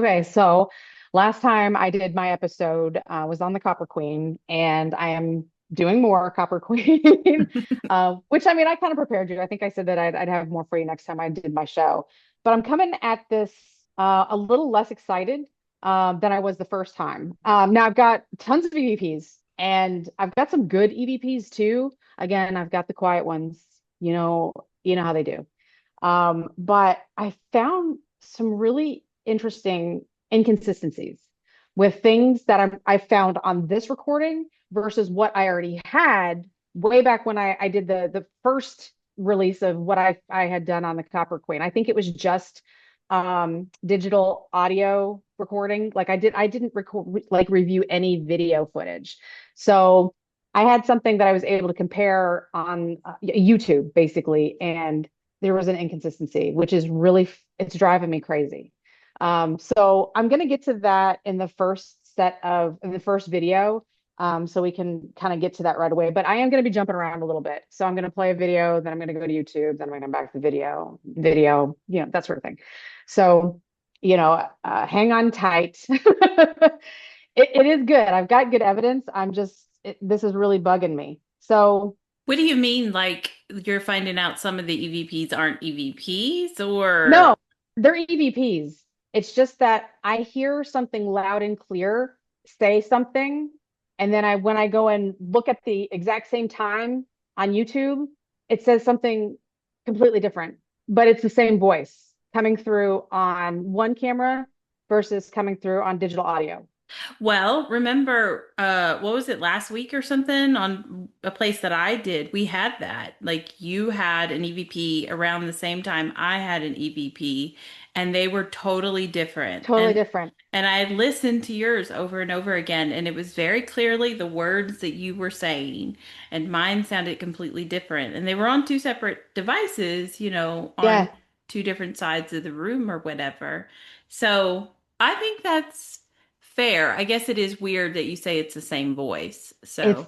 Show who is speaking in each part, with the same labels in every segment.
Speaker 1: Okay, so last time I did my episode was on the Copper Queen, and I am doing more Copper Queen, which I mean, I kind of prepared you. I think I said that I'd have more for you next time I did my show, but I'm coming at this a little less excited than I was the first time. Now I've got tons of EVPs, and I've got some good EVPs too. Again, I've got the quiet ones, you know how they do. But I found some really interesting inconsistencies with things that I found on this recording versus what I already had way back when I did the first release of what I had done on the Copper Queen. I think it was just digital audio recording. Like I didn't record like review any video footage. So I had something that I was able to compare on YouTube basically, and there was an inconsistency, which is really, it's driving me crazy. So I'm going to get to that in the first video. So we can kind of get to that right away. But I am going to be jumping around a little bit. So I'm going to play a video, then I'm going to go to YouTube, then I'm going to come back to video, that sort of thing. So, hang on tight. It is good. I've got good evidence. This is really bugging me. So,
Speaker 2: What do you mean, like you're finding out some of the EVPs aren't EVPs or
Speaker 1: no, they're EVPs. It's just that I hear something loud and clear, say something, and then when I go and look at the exact same time on YouTube, it says something completely different, but it's the same voice coming through on one camera versus coming through on digital audio.
Speaker 2: well, remember what was it last week or something on a place that I did? We had that. Like you had an EVP around the same time I had an EVP and they were totally different.
Speaker 1: Totally different.
Speaker 2: And I had listened to yours over and over again, and it was very clearly the words that you were saying, and mine sounded completely different. And they were on two separate devices, on
Speaker 1: Yeah,
Speaker 2: two different sides of the room or whatever. So I think that's fair. I guess it is weird that you say it's the same voice.
Speaker 1: it's
Speaker 2: So.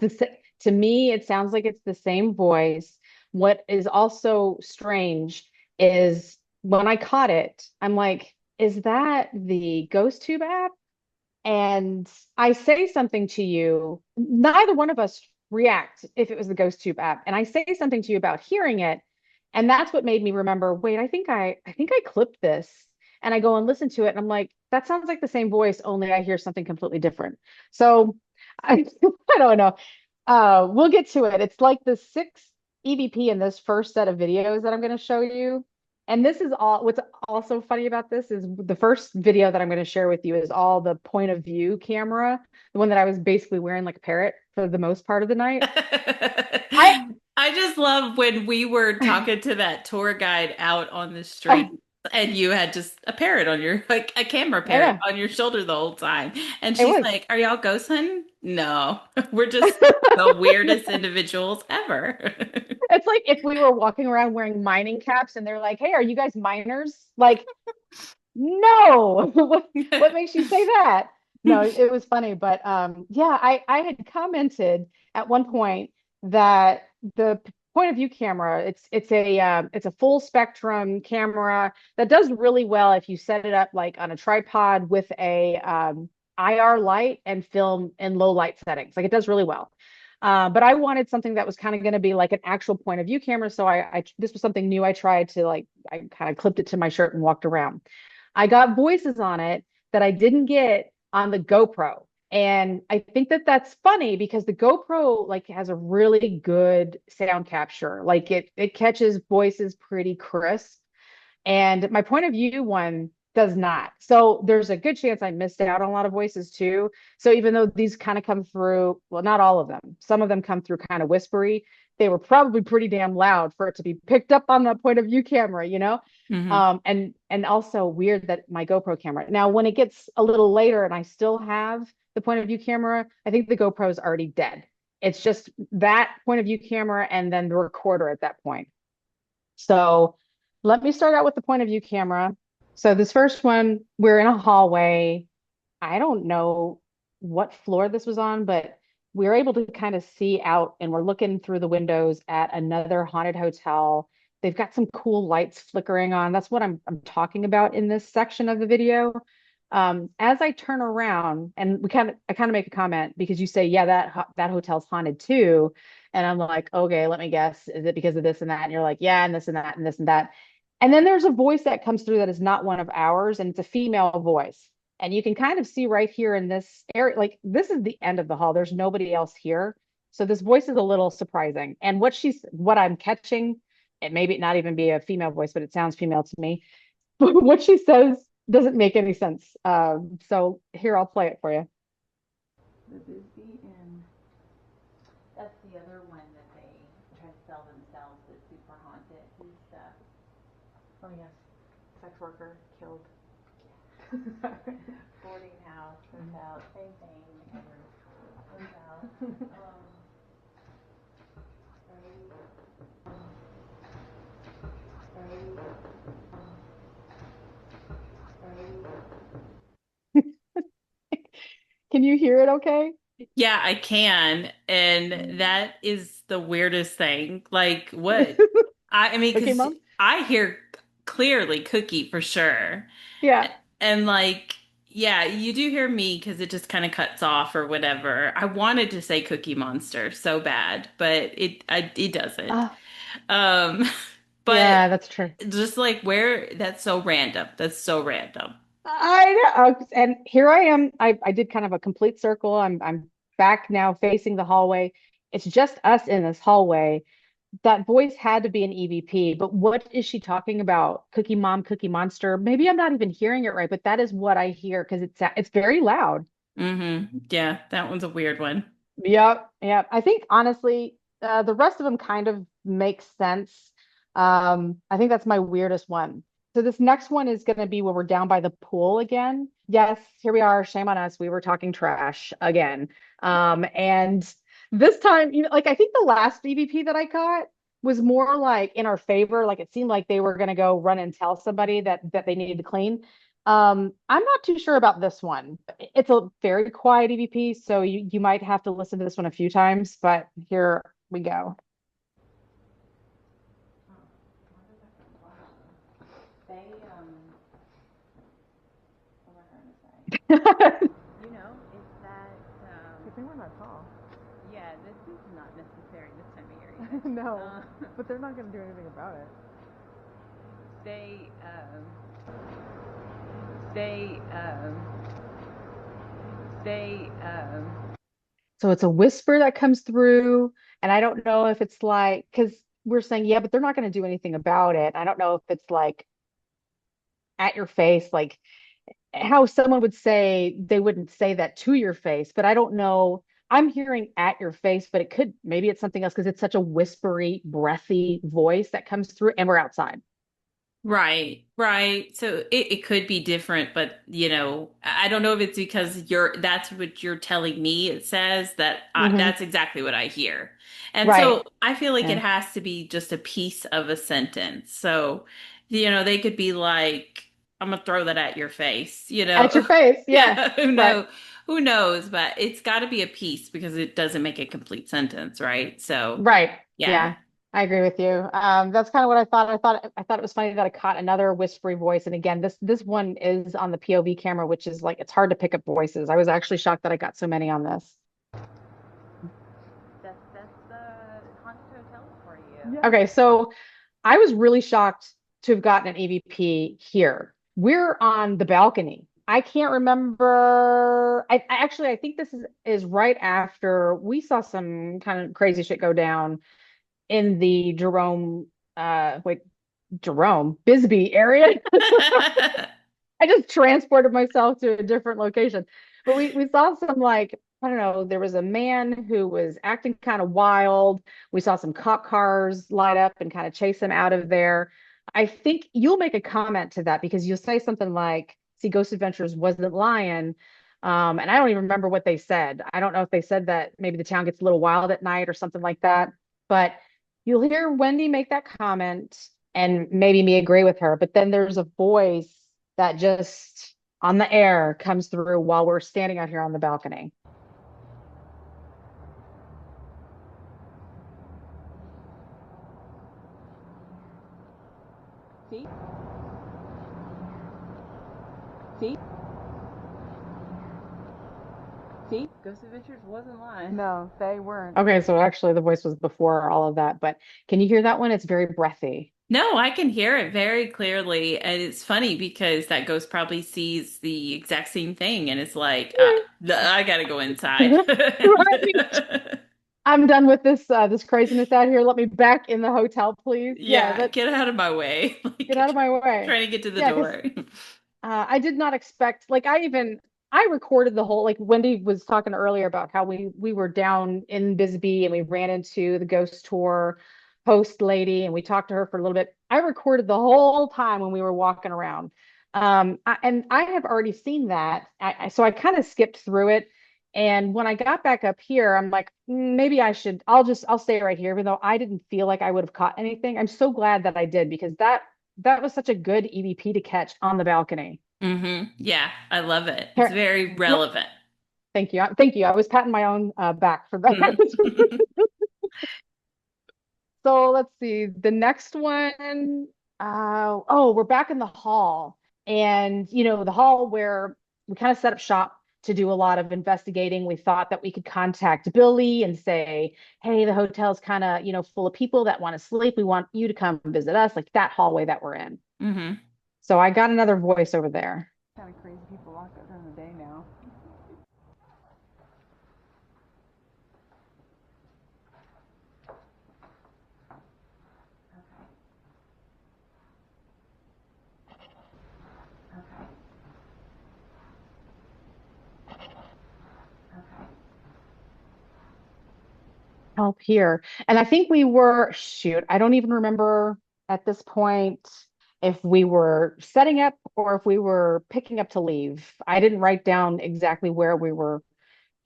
Speaker 1: to me, it sounds like it's the same voice. What is also strange is when I caught it, I'm like, is that the ghost tube app? And I say something to you, neither one of us react if it was the ghost tube app. And I say something to you about hearing it. And that's what made me remember, wait, I think I clipped this. And I go and listen to it. And I'm like, that sounds like the same voice, only I hear something completely different. So I don't know. We'll get to it. It's like the sixth EVP in this first set of videos that I'm going to show you. And this is all, what's also funny about this is the first video that I'm going to share with you is all the point of view camera, the one that I was basically wearing like a parrot for the most part of the night. I,
Speaker 2: I just love when we were talking to that tour guide out on the street and you had just a parrot on your, like a camera
Speaker 1: I
Speaker 2: parrot
Speaker 1: know
Speaker 2: on your shoulder the whole time. And
Speaker 1: it
Speaker 2: she's
Speaker 1: was.
Speaker 2: like, "Are y'all ghost hunting?" No, we're just the weirdest individuals ever.
Speaker 1: It's like if we were walking around wearing mining caps and they're like, "Hey, are you guys miners?" Like, no. What makes you say that? No, it was funny, but yeah, I had commented at one point that the point of view camera, it's a full spectrum camera that does really well if you set it up like on a tripod with a IR light and film in low light settings. Like it does really well. But I wanted something that was kind of going to be like an actual point of view camera. So this was something new I tried to like, I kind of clipped it to my shirt and walked around. I got voices on it that I didn't get on the GoPro. And I think that that's funny because the GoPro like has a really good sound capture. Like it catches voices pretty crisp. And my point of view one does not. So there's a good chance I missed out on a lot of voices too. So even though these kind of come through, well, not all of them, some of them come through kind of whispery, they were probably pretty damn loud for it to be picked up on the point of view camera, you know?
Speaker 2: hmm
Speaker 1: And also weird that my GoPro camera. Now, when it gets a little later and I still have the point of view camera, I think the GoPro is already dead. It's just that point of view camera and then the recorder at that point. So let me start out with the point of view camera. So this first one, we're in a hallway. I don't know what floor this was on, but we were able to kind of see out and we're looking through the windows at another haunted hotel. They've got some cool lights flickering on. That's what I'm talking about in this section of the video. As I turn around and I kind of make a comment because you say, yeah, that hotel's haunted too. And I'm like, okay, let me guess. Is it because of this and that? And you're like, yeah, and this and that and this and that. And then there's a voice that comes through that is not one of ours, and it's a female voice. And you can kind of see right here in this area, like this is the end of the hall. There's nobody else here. So this voice is a little surprising. And what I'm catching, it may be not even be a female voice, but it sounds female to me. What she says doesn't make any sense. So here, I'll play it for you.
Speaker 2: The Bisbee and that's the other one that they try to sell themselves that's super haunted and stuff.
Speaker 1: Oh yes, sex worker killed.
Speaker 2: Boarding house, hotel, same thing. Hotel.
Speaker 1: Can you hear it okay?
Speaker 2: Yeah, I can. And that is the weirdest thing. Like, what? I mean,
Speaker 1: Okay,
Speaker 2: because
Speaker 1: mom.
Speaker 2: I hear clearly cookie for sure.
Speaker 1: Yeah.
Speaker 2: And like, yeah, you do hear me because it just kind of cuts off or whatever. I wanted to say Cookie Monster so bad, but it doesn't.
Speaker 1: Ah,
Speaker 2: Um, but
Speaker 1: yeah, that's true.
Speaker 2: just like where that's so random. That's so random.
Speaker 1: I know. And here I am. I did kind of a complete circle. I'm back now facing the hallway. It's just us in this hallway. That voice had to be an EVP, but what is she talking about? Cookie Mom, Cookie Monster. Maybe I'm not even hearing it right, but that is what I hear because it's very loud.
Speaker 2: Yeah, that one's a weird one.
Speaker 1: Yep, yep. I think honestly, the rest of them kind of make sense. I think that's my weirdest one. So this next one is going to be where we're down by the pool again. Yes, here we are. Shame on us. We were talking trash again. And this time, like I think the last EVP that I caught was more like in our favor. Like it seemed like they were going to go run and tell somebody that they needed to clean. I'm not too sure about this one. It's a very quiet EVP, so you might have to listen to this one a few times, but here we go.
Speaker 2: They, what was I going to say?
Speaker 1: I
Speaker 2: You know, it's that,
Speaker 1: think we're not tall.
Speaker 2: yeah, this is not necessary this time of year either.
Speaker 1: No, but they're not going to do anything about it.
Speaker 2: They, they, they,
Speaker 1: So it's a whisper that comes through, and I don't know if it's like because we're saying, yeah, but they're not going to do anything about it. I don't know if it's like at your face, like how someone would say they wouldn't say that to your face, but I don't know. I'm hearing at your face, but maybe it's something else because it's such a whispery, breathy voice that comes through, and we're outside.
Speaker 2: Right, right. So it could be different, but I don't know if it's because that's what you're telling me it says that
Speaker 1: Hmm.
Speaker 2: that's exactly what I hear. And
Speaker 1: Right.
Speaker 2: so I feel like it
Speaker 1: Yeah.
Speaker 2: has to be just a piece of a sentence. So, they could be like, I'm gonna throw that at your face,
Speaker 1: At your face. Yeah.
Speaker 2: Yeah,
Speaker 1: Right.
Speaker 2: who knows, but it's got to be a piece because it doesn't make a complete sentence, right? So,
Speaker 1: Right.
Speaker 2: yeah.
Speaker 1: Yeah. I agree with you. That's kind of what I thought. I thought it was funny that I caught another whispery voice. And again, this one is on the POV camera, which is like it's hard to pick up voices. I was actually shocked that I got so many on this.
Speaker 2: That's the haunted hotels for you.
Speaker 1: Yeah. Okay, so I was really shocked to have gotten an EVP here. We're on the balcony. I can't remember. I think this is right after we saw some kind of crazy shit go down in the Jerome Bisbee area. I just transported myself to a different location. But we saw some like, I don't know, there was a man who was acting kind of wild. We saw some cop cars light up and kind of chase him out of there. I think you'll make a comment to that because you'll say something like, see, Ghost Adventures wasn't lying. And I don't even remember what they said. I don't know if they said that maybe the town gets a little wild at night or something like that. But you'll hear Wendy make that comment and maybe me agree with her. But then there's a voice that just on the air comes through while we're standing out here on the balcony.
Speaker 2: See? See? See, Ghost Adventures wasn't lying.
Speaker 1: No, they weren't. Okay, so actually the voice was before all of that, but can you hear that one? It's very breathy.
Speaker 2: No, I can hear it very clearly. And it's funny because that ghost probably sees the exact same thing and it's like, I gotta go inside.
Speaker 1: Right. I'm done with this craziness out here. Let me back in the hotel, please. Yeah,
Speaker 2: Yeah, get out of my way.
Speaker 1: get out of
Speaker 2: Like,
Speaker 1: my way.
Speaker 2: trying to get to the
Speaker 1: Yeah, because
Speaker 2: door.
Speaker 1: I did not expect, like, I recorded the whole, like Wendy was talking earlier about how we were down in Bisbee and we ran into the ghost tour host lady and we talked to her for a little bit. I recorded the whole time when we were walking around. And I have already seen that. So I kind of skipped through it. And when I got back up here, I'm like, maybe I'll stay right here, even though I didn't feel like I would have caught anything. I'm so glad that I did because that was such a good EVP to catch on the balcony.
Speaker 2: Yeah, I love it. It's very relevant.
Speaker 1: Thank you. Thank you. I was patting my own back for that. So let's see. The next one, oh, we're back in the hall. And, the hall where we kind of set up shop to do a lot of investigating. We thought that we could contact Billy and say, hey, the hotel's kind of, full of people that want to sleep. We want you to come visit us, like that hallway that we're in.
Speaker 2: hmm
Speaker 1: So I got another voice over there.
Speaker 3: Kind of crazy people locked up during the day now.
Speaker 1: Help here. And I think we were, shoot, I don't even remember at this point if we were setting up or if we were picking up to leave. I didn't write down exactly where we were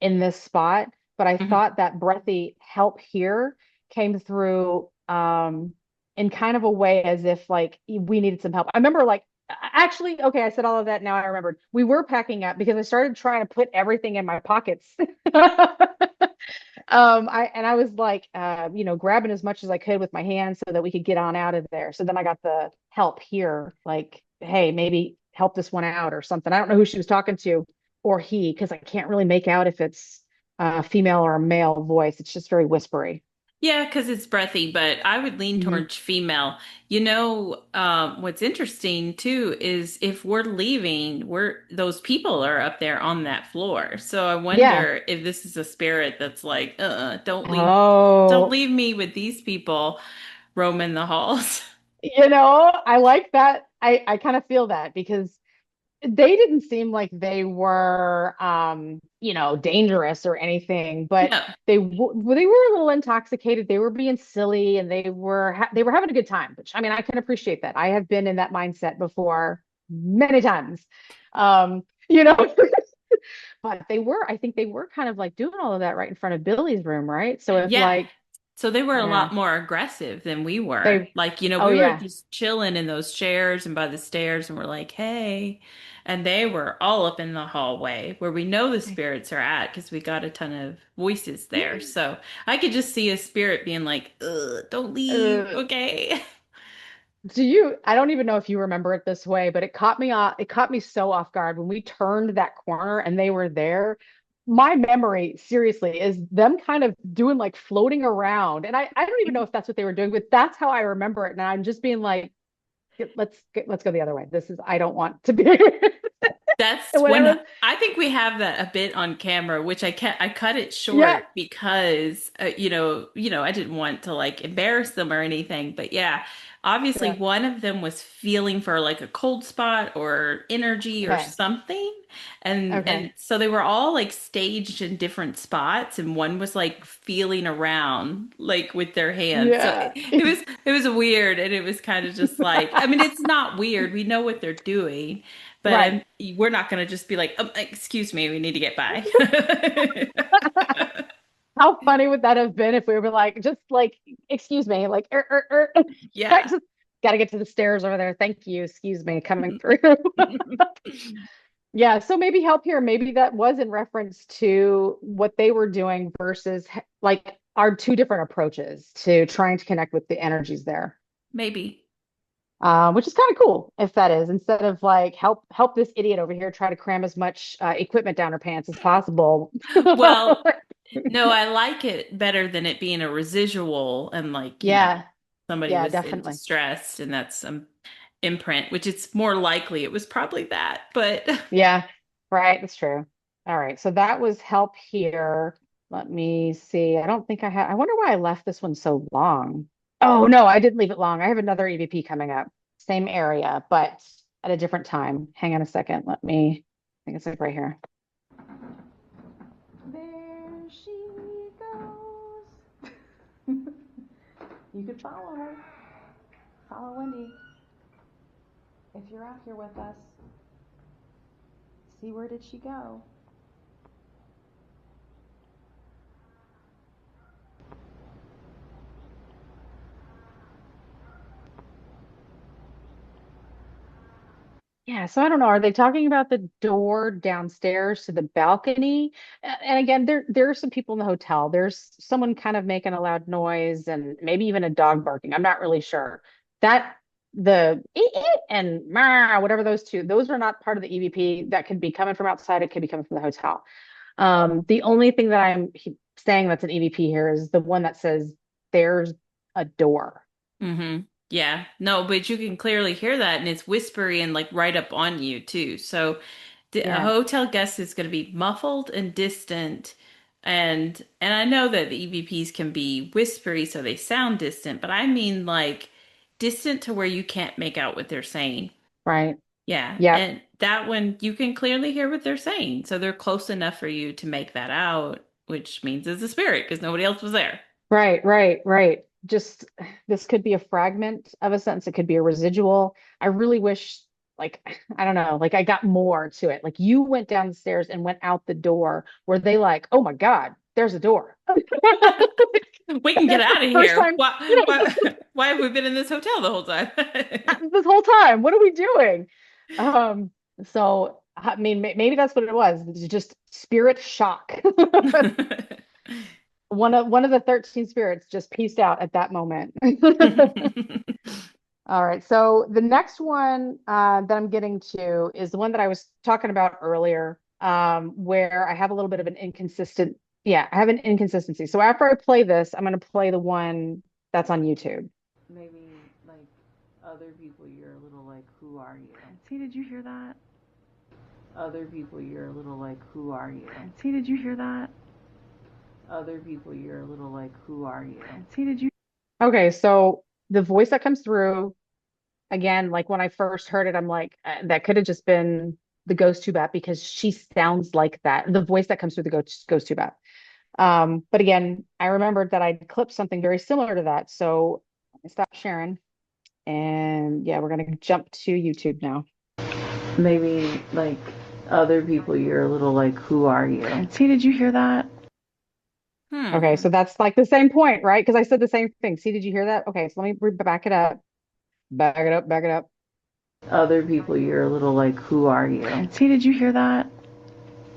Speaker 1: in this spot, but I
Speaker 2: hmm
Speaker 1: thought that breathy help here came through in kind of a way as if like we needed some help. I remember like actually, okay, I said all of that. Now I remembered. We were packing up because I started trying to put everything in my pockets. I was like, grabbing as much as I could with my hands so that we could get on out of there. So then I got the help here, like, hey, maybe help this one out or something. I don't know who she was talking to or he, because I can't really make out if it's a female or a male voice. It's just very whispery.
Speaker 2: Yeah, because it's breathy, but I would lean
Speaker 1: Hmm.
Speaker 2: towards female. What's interesting too is if we're leaving, those people are up there on that floor. So I
Speaker 1: Yeah.
Speaker 2: wonder if this is a spirit that's like, don't
Speaker 1: Oh,
Speaker 2: leave me with these people roaming the halls.
Speaker 1: I like that. I kind of feel that because they didn't seem like they were dangerous or anything, but
Speaker 2: No.
Speaker 1: they were a little intoxicated. They were being silly and they were having a good time, which I mean I can appreciate that. I have been in that mindset before many times. Um, you know, but I think they were kind of like doing all of that right in front of Billy's room, right? So if
Speaker 2: Yeah.
Speaker 1: like,
Speaker 2: So they were a
Speaker 1: yeah,
Speaker 2: lot more aggressive than we were.
Speaker 1: they,
Speaker 2: Like,
Speaker 1: oh
Speaker 2: we were
Speaker 1: yeah.
Speaker 2: just chilling in those chairs and by the stairs and we're like, hey. And they were all up in the hallway where we know the spirits are at because we got a ton of voices there. So I could just see a spirit being like, ugh, don't leave.
Speaker 1: Uh,
Speaker 2: Okay.
Speaker 1: I don't even know if you remember it this way, but it caught me so off guard when we turned that corner and they were there. My memory, seriously, is them kind of doing like floating around. And I don't even know if that's what they were doing, but that's how I remember it. And I'm just being like, let's go the other way. I don't want to be
Speaker 2: That's when
Speaker 1: whatever.
Speaker 2: I think we have that a bit on camera, which I cut it
Speaker 1: Yeah,
Speaker 2: short because I didn't want to like embarrass them or anything. But yeah, obviously
Speaker 1: yeah.
Speaker 2: one of them was feeling for like a cold spot or energy or
Speaker 1: Okay.
Speaker 2: something. And
Speaker 1: Okay.
Speaker 2: so they were all like staged in different spots and one was like feeling around like with their hands. So
Speaker 1: Yeah.
Speaker 2: it was weird and it was kind of just like I mean it's not weird. We know what they're doing. But
Speaker 1: Right.
Speaker 2: we're not going to just be like, excuse me, we need to get by.
Speaker 1: How funny would that have been if we were like, just like, excuse me, like, I
Speaker 2: Yeah.
Speaker 1: just got to get to the stairs over there. Thank you. Excuse me, coming through. Yeah, so maybe help here. Maybe that was in reference to what they were doing versus like our two different approaches to trying to connect with the energies there.
Speaker 2: Maybe.
Speaker 1: which is kind of cool if that is, instead of like help this idiot over here try to cram as much equipment down her pants as possible.
Speaker 2: Well, no, I like it better than it being a residual and like,
Speaker 1: Yeah,
Speaker 2: somebody
Speaker 1: yeah,
Speaker 2: was in
Speaker 1: definitely.
Speaker 2: distress and that's some imprint, which it's more likely it was probably that. But
Speaker 1: Yeah, right. That's true. All right. So that was help here. Let me see. I don't think I have. I wonder why I left this one so long. Oh, no, I didn't leave it long. I have another EVP coming up. Same area, but at a different time. Hang on a second. I think it's like right here.
Speaker 3: There she goes. You could follow her. Follow Wendy. If you're out here with us, see where did she go?
Speaker 1: Yeah, so I don't know. Are they talking about the door downstairs to the balcony? And again, there are some people in the hotel. There's someone kind of making a loud noise and maybe even a dog barking. I'm not really sure. That the and meow, whatever those two, those are not part of the EVP. That could be coming from outside. It could be coming from the hotel. The only thing that saying that's an EVP here is the one that says there's a door.
Speaker 2: yeah, no, but you can clearly hear that and it's whispery and like right up on you too. So a
Speaker 1: Yeah,
Speaker 2: hotel guest is going to be muffled and distant. And I know that the EVPs can be whispery so they sound distant, but I mean like distant to where you can't make out what they're saying.
Speaker 1: right.
Speaker 2: Yeah,
Speaker 1: Yep.
Speaker 2: and that one you can clearly hear what they're saying. So they're close enough for you to make that out, which means it's a spirit because nobody else was there.
Speaker 1: Right, right, right. Just this could be a fragment of a sentence. It could be a residual. I really wish, like, I don't know, like I got more to it. Like you went down the stairs and went out the door. Were they like, oh my God, there's a door?
Speaker 2: We can get
Speaker 1: That's the
Speaker 2: out of
Speaker 1: first
Speaker 2: here.
Speaker 1: time,
Speaker 2: Why have we been in this hotel the whole time?
Speaker 1: this whole time. What are we doing? Um, so I mean, maybe that's what it was. It's just spirit shock. One of the 13 spirits just pieced out at that moment. All right. So the next one that I'm getting to is the one that I was talking about earlier, where I have a little bit of an inconsistent. Yeah, I have an inconsistency. So after I play this, I'm going to play the one that's on YouTube.
Speaker 3: Maybe like other people, you're a little like, who are you? See, did you hear that? Other people, you're a little like, who are you? See, did you hear that? Other people, you're a little like, who are you? See, did you?
Speaker 1: Okay. So the voice that comes through, again, like when I first heard it, I'm like, that could have just been the ghost tube app because she sounds like that. The voice that comes through the ghost tube app. But again, I remembered that I'd clipped something very similar to that. So I stopped sharing. And yeah, we're gonna jump to YouTube now.
Speaker 3: Maybe like other people, you're a little like, who are you? See, did you hear that?
Speaker 1: Okay,
Speaker 2: Hmm.
Speaker 1: so that's like the same point, right? Because I said the same thing. See, did you hear that? Okay, so let me back it up. Back it up, back it up.
Speaker 3: Other people, you're a little like, who are you? See, did you hear that?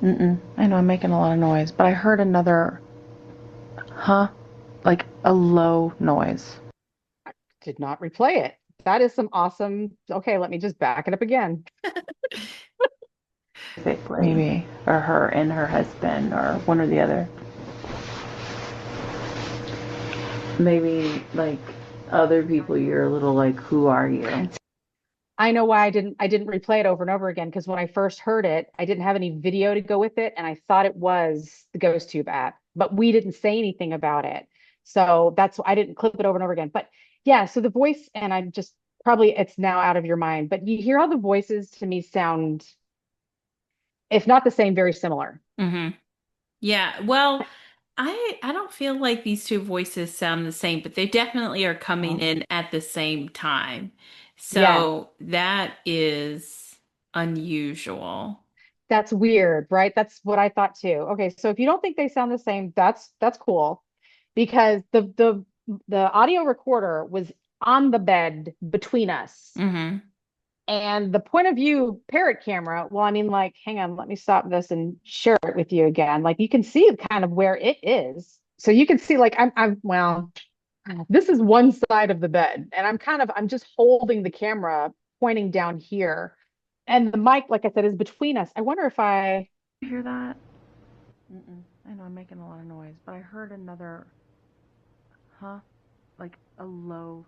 Speaker 3: I know I'm making a lot of noise, but I heard another, huh? Like a low noise.
Speaker 1: Did not replay it. That is some awesome. Okay, let me just back it up again.
Speaker 3: Maybe, or her and her husband, or one or the other. Maybe like other people, you're a little like, who are you?
Speaker 1: I know why I didn't replay it over and over again because when I first heard it, I didn't have any video to go with it, and I thought it was the GhostTube app, but we didn't say anything about it. So that's why I didn't clip it over and over again. But yeah, so the voice, and I just probably it's now out of your mind, but you hear how the voices to me sound, if not the same, very similar.
Speaker 2: Hmm. Yeah. Well, I don't feel like these two voices sound the same, but they definitely are coming
Speaker 1: Oh,
Speaker 2: in at the same time.
Speaker 1: yeah,
Speaker 2: So that is unusual.
Speaker 1: that's weird, right? That's what I thought too. Okay, so if you don't think they sound the same, that's cool because the audio recorder was on the bed between us.
Speaker 2: Hmm.
Speaker 1: And the point of view parrot camera, well, I mean, like, hang on, let me stop this and share it with you again. Like you can see kind of where it is. So you can see like I'm well, This is one side of the bed, and I'm just holding the camera pointing down here. And the mic, like I said, is between us. I wonder if I
Speaker 3: You hear that? Mm-mm. I know I'm making a lot of noise, but I heard another, huh? Like a low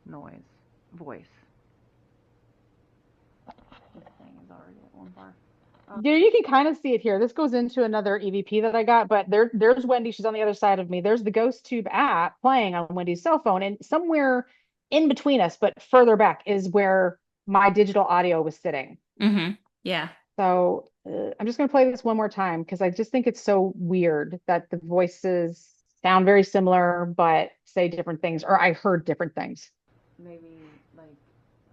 Speaker 3: voice. This thing is already at one bar.
Speaker 1: Yeah, you can kind of see it here. This goes into another EVP that I got, but there's Wendy. She's on the other side of me. There's the Ghost Tube app playing on Wendy's cell phone, and somewhere in between us, but further back, is where my digital audio was sitting.
Speaker 2: Yeah.
Speaker 1: So I'm just going to play this one more time because I just think it's so weird that the voices sound very similar but say different things, or I heard different things.
Speaker 3: Maybe like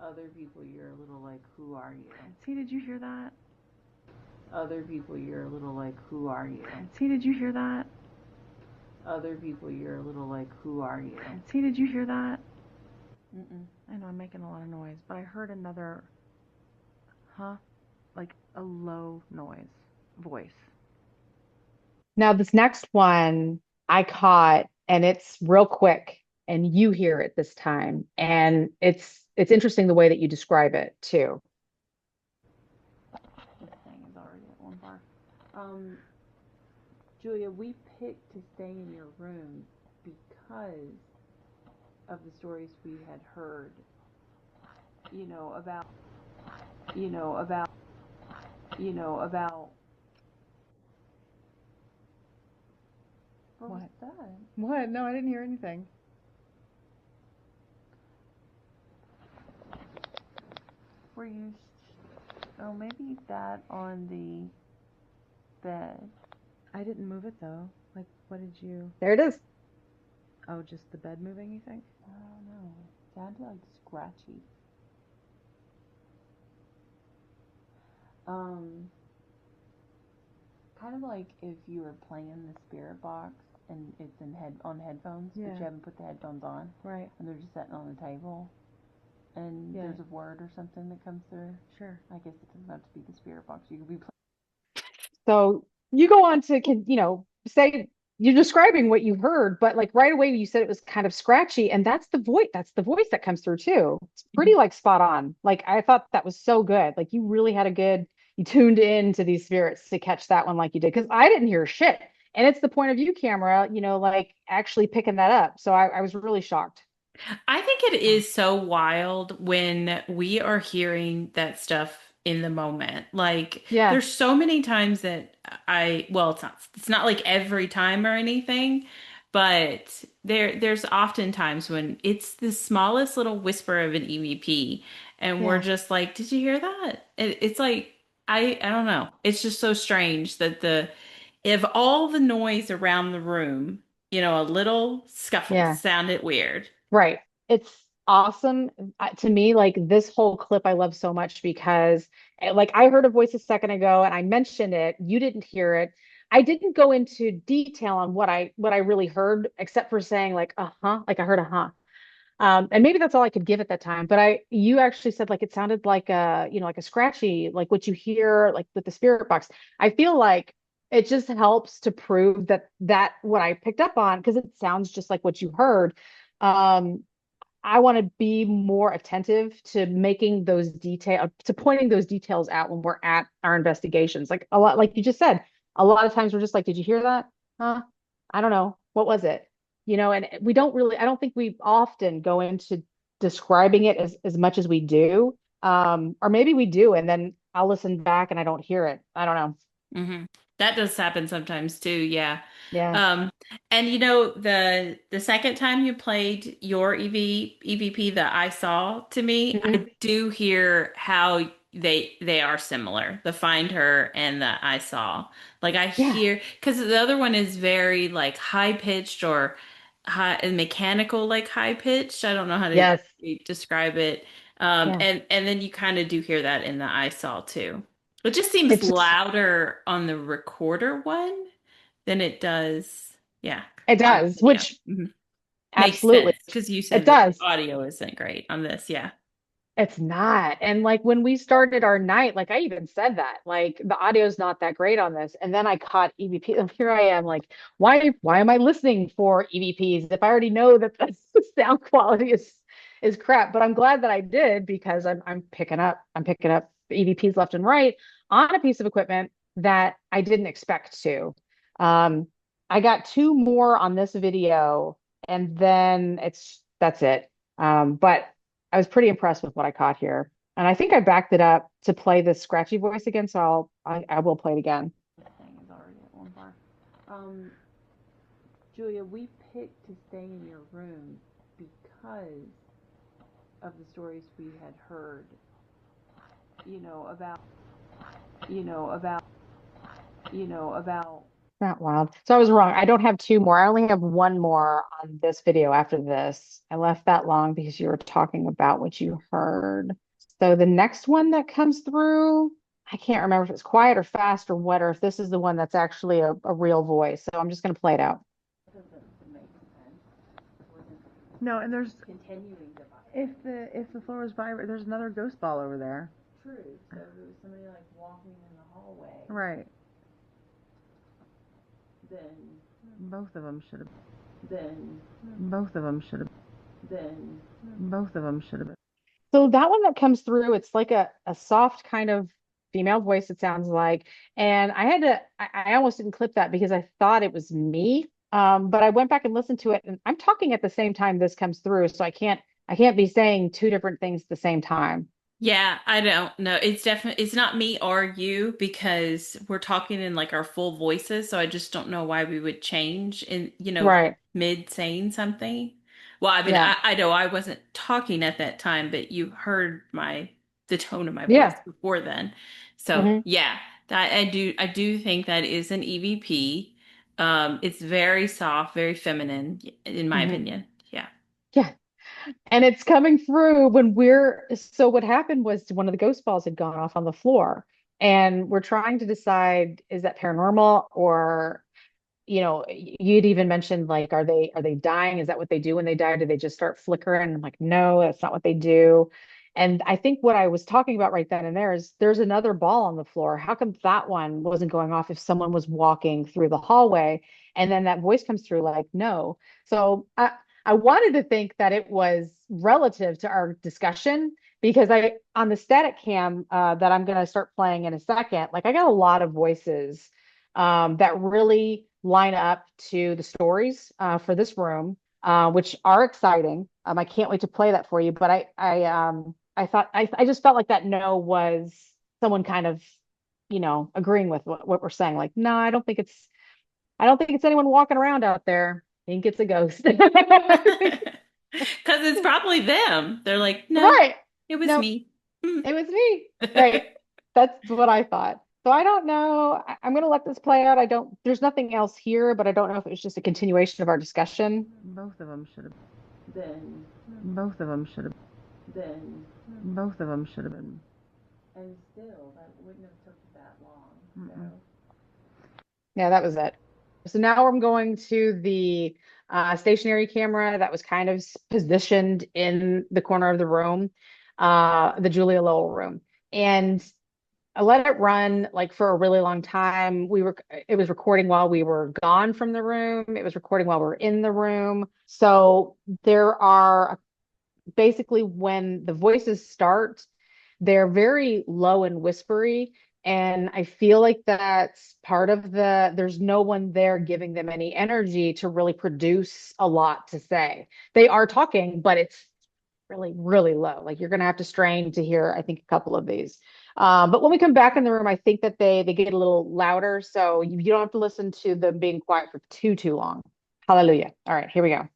Speaker 3: other people, you're a little like, who are you? See, did you hear that? Other people, you're a little like, who are you? See, did you hear that? Other people, you're a little like, who are you? See, did you hear that? Mm-mm. I know I'm making a lot of noise, but I heard another, huh? Like a low voice.
Speaker 1: Now, this next one I caught, and it's real quick, and you hear it this time, and it's interesting the way that you describe it too.
Speaker 3: This thing is already at one bar. Julia, we picked to stay in your room because of the stories we had heard, you know, about, you know, about, you know, about. What was that?
Speaker 1: What? No, I didn't hear anything.
Speaker 3: Were you, oh, maybe that on the bed. I didn't move it though. Like, what did you?
Speaker 1: There it is.
Speaker 3: Oh, just the bed moving, you think? I don't know. It sounded like scratchy. Kind of like if you were playing the spirit box and it's on headphones, but you haven't put the headphones on. Right. And they're just sitting on the table. And there's a word or something that comes through. Sure. I guess it doesn't have to be the spirit box. You could be
Speaker 1: So you go on to, say you're describing what you heard, but like right away you said it was kind of scratchy, and that's the voice. That's the voice that comes through too. It's pretty like spot on. Like I thought that was so good. Like you really had a good, you tuned in to these spirits to catch that one like you did, because I didn't hear shit. And it's the point of view camera, like actually picking that up. So I was really shocked.
Speaker 2: I think it is so wild when we are hearing that stuff in the moment. Like
Speaker 1: Yeah.
Speaker 2: there's so many times that well, it's not like every time or anything, but there's often times when it's the smallest little whisper of an EVP and we're
Speaker 1: Yeah.
Speaker 2: just like, did you hear that? It's like I don't know. It's just so strange that the if all the noise around the room, a little scuffle
Speaker 1: Yeah.
Speaker 2: sounded weird.
Speaker 1: Right. It's awesome. To me, like this whole clip I love so much because like I heard a voice a second ago and I mentioned it, you didn't hear it. I didn't go into detail on what I really heard, except for saying like uh-huh, like I heard uh-huh. And maybe that's all I could give at that time. But you actually said like it sounded like like a scratchy, like what you hear like with the spirit box. I feel like it just helps to prove that what I picked up on, because it sounds just like what you heard. Um, I want to be more attentive to pointing those details out when we're at our investigations. Like a lot, like you just said, a lot of times we're just like, did you hear that? Huh? I don't know. What was it? And we don't really, I don't think we often go into describing it as much as we do. Or maybe we do, and then I'll listen back and I don't hear it. I don't know.
Speaker 2: That does happen sometimes too, yeah.
Speaker 1: Yeah.
Speaker 2: Um, and the second time you played your EVP that I saw to me,
Speaker 1: Mhm.
Speaker 2: I do hear how they are similar, the Find Her and the I Saw. Like I
Speaker 1: Yeah.
Speaker 2: hear because the other one is very like high pitched or high mechanical, like high pitched. I don't know how to
Speaker 1: Yes.
Speaker 2: describe it.
Speaker 1: Yeah.
Speaker 2: And then you kind of do hear that in the I Saw too. It just seems
Speaker 1: It's just,
Speaker 2: louder on the recorder one than it does, yeah,
Speaker 1: it
Speaker 2: on the
Speaker 1: does,
Speaker 2: video.
Speaker 1: which
Speaker 2: Makes
Speaker 1: absolutely
Speaker 2: sense because you
Speaker 1: it
Speaker 2: said that
Speaker 1: does.
Speaker 2: the audio isn't great on this, yeah.
Speaker 1: It's not. And like when we started our night, like I even said that, like the audio's not that great on this. And then I caught EVP. And here I am like, why am I listening for EVPs if I already know that this sound quality is crap. But I'm glad that I did because I'm picking up EVPs left and right on a piece of equipment that I didn't expect to. Um, I got two more on this video, and then that's it. But I was pretty impressed with what I caught here. And I think I backed it up to play this scratchy voice again, so I will play it again.
Speaker 3: Thing is already at one bar. Julia, we picked to stay in your room because of the stories we had heard, you know, about, you know, about, you know, about.
Speaker 1: Not wild. So I was wrong. I don't have two more. I only have one more on this video after this. I left that long because you were talking about what you heard. So the next one that comes through, I can't remember if it's quiet or fast or what, or if this is the one that's actually a real voice. So I'm just going to play it out.
Speaker 3: No, and there's continuing to if the floor is vibrant, there's another ghost ball over there. True. So if it was somebody like walking in the hallway. Right. Then both of them should have. Then both of them should have. Then both of them should have been.
Speaker 1: So that one that comes through, it's like a soft kind of female voice, it sounds like. And I almost didn't clip that because I thought it was me. But I went back and listened to it, and I'm talking at the same time this comes through, so I can't be saying two different things at the same time.
Speaker 2: Yeah, I don't know. It's not me or you because we're talking in like our full voices, so I just don't know why we would change in,
Speaker 1: Right.
Speaker 2: mid saying something. Well, I mean,
Speaker 1: Yeah.
Speaker 2: I know I wasn't talking at that time, but you heard the tone of my voice
Speaker 1: Yeah.
Speaker 2: before then. So,
Speaker 1: Hmm.
Speaker 2: yeah, I do think that is an EVP. It's very soft, very feminine, in my
Speaker 1: Hmm.
Speaker 2: opinion. Yeah.
Speaker 1: Yeah. And it's coming through so what happened was one of the ghost balls had gone off on the floor, and we're trying to decide, is that paranormal, or you'd even mentioned, like, are they dying? Is that what they do when they die? Do they just start flickering? I'm like, no, that's not what they do. And I think what I was talking about right then and there is there's another ball on the floor. How come that one wasn't going off if someone was walking through the hallway? And then that voice comes through like, no. So I wanted to think that it was relative to our discussion, because I on the static cam that I'm going to start playing in a second, like I got a lot of voices that really line up to the stories for this room, which are exciting. I can't wait to play that for you. But I thought I just felt like that no was someone kind of, agreeing with what we're saying. Like, no, I don't think it's anyone walking around out there. I think it's a ghost.
Speaker 2: Because it's probably them. They're like, no,
Speaker 1: Right.
Speaker 2: it was
Speaker 1: No,
Speaker 2: me.
Speaker 1: it was me. Right. That's what I thought. So I don't know. I'm going to let this play out. There's nothing else here, but I don't know if it was just a continuation of our discussion.
Speaker 3: Both of them should have. Then both of them should have. Then both of them should have been. And still, that wouldn't have took that long. So.
Speaker 1: Yeah, that was it. So now I'm going to the stationary camera that was kind of positioned in the corner of the room, the Julia Lowell room. And I let it run like for a really long time. It was recording while we were gone from the room. It was recording while we were in the room. So there are basically, when the voices start, they're very low and whispery. And I feel like that's part of there's no one there giving them any energy to really produce a lot to say. They are talking, but it's really, really low. Like you're going to have to strain to hear, I think, a couple of these. But when we come back in the room, I think that they get a little louder. So you don't have to listen to them being quiet for too long. Hallelujah. All right, here we go.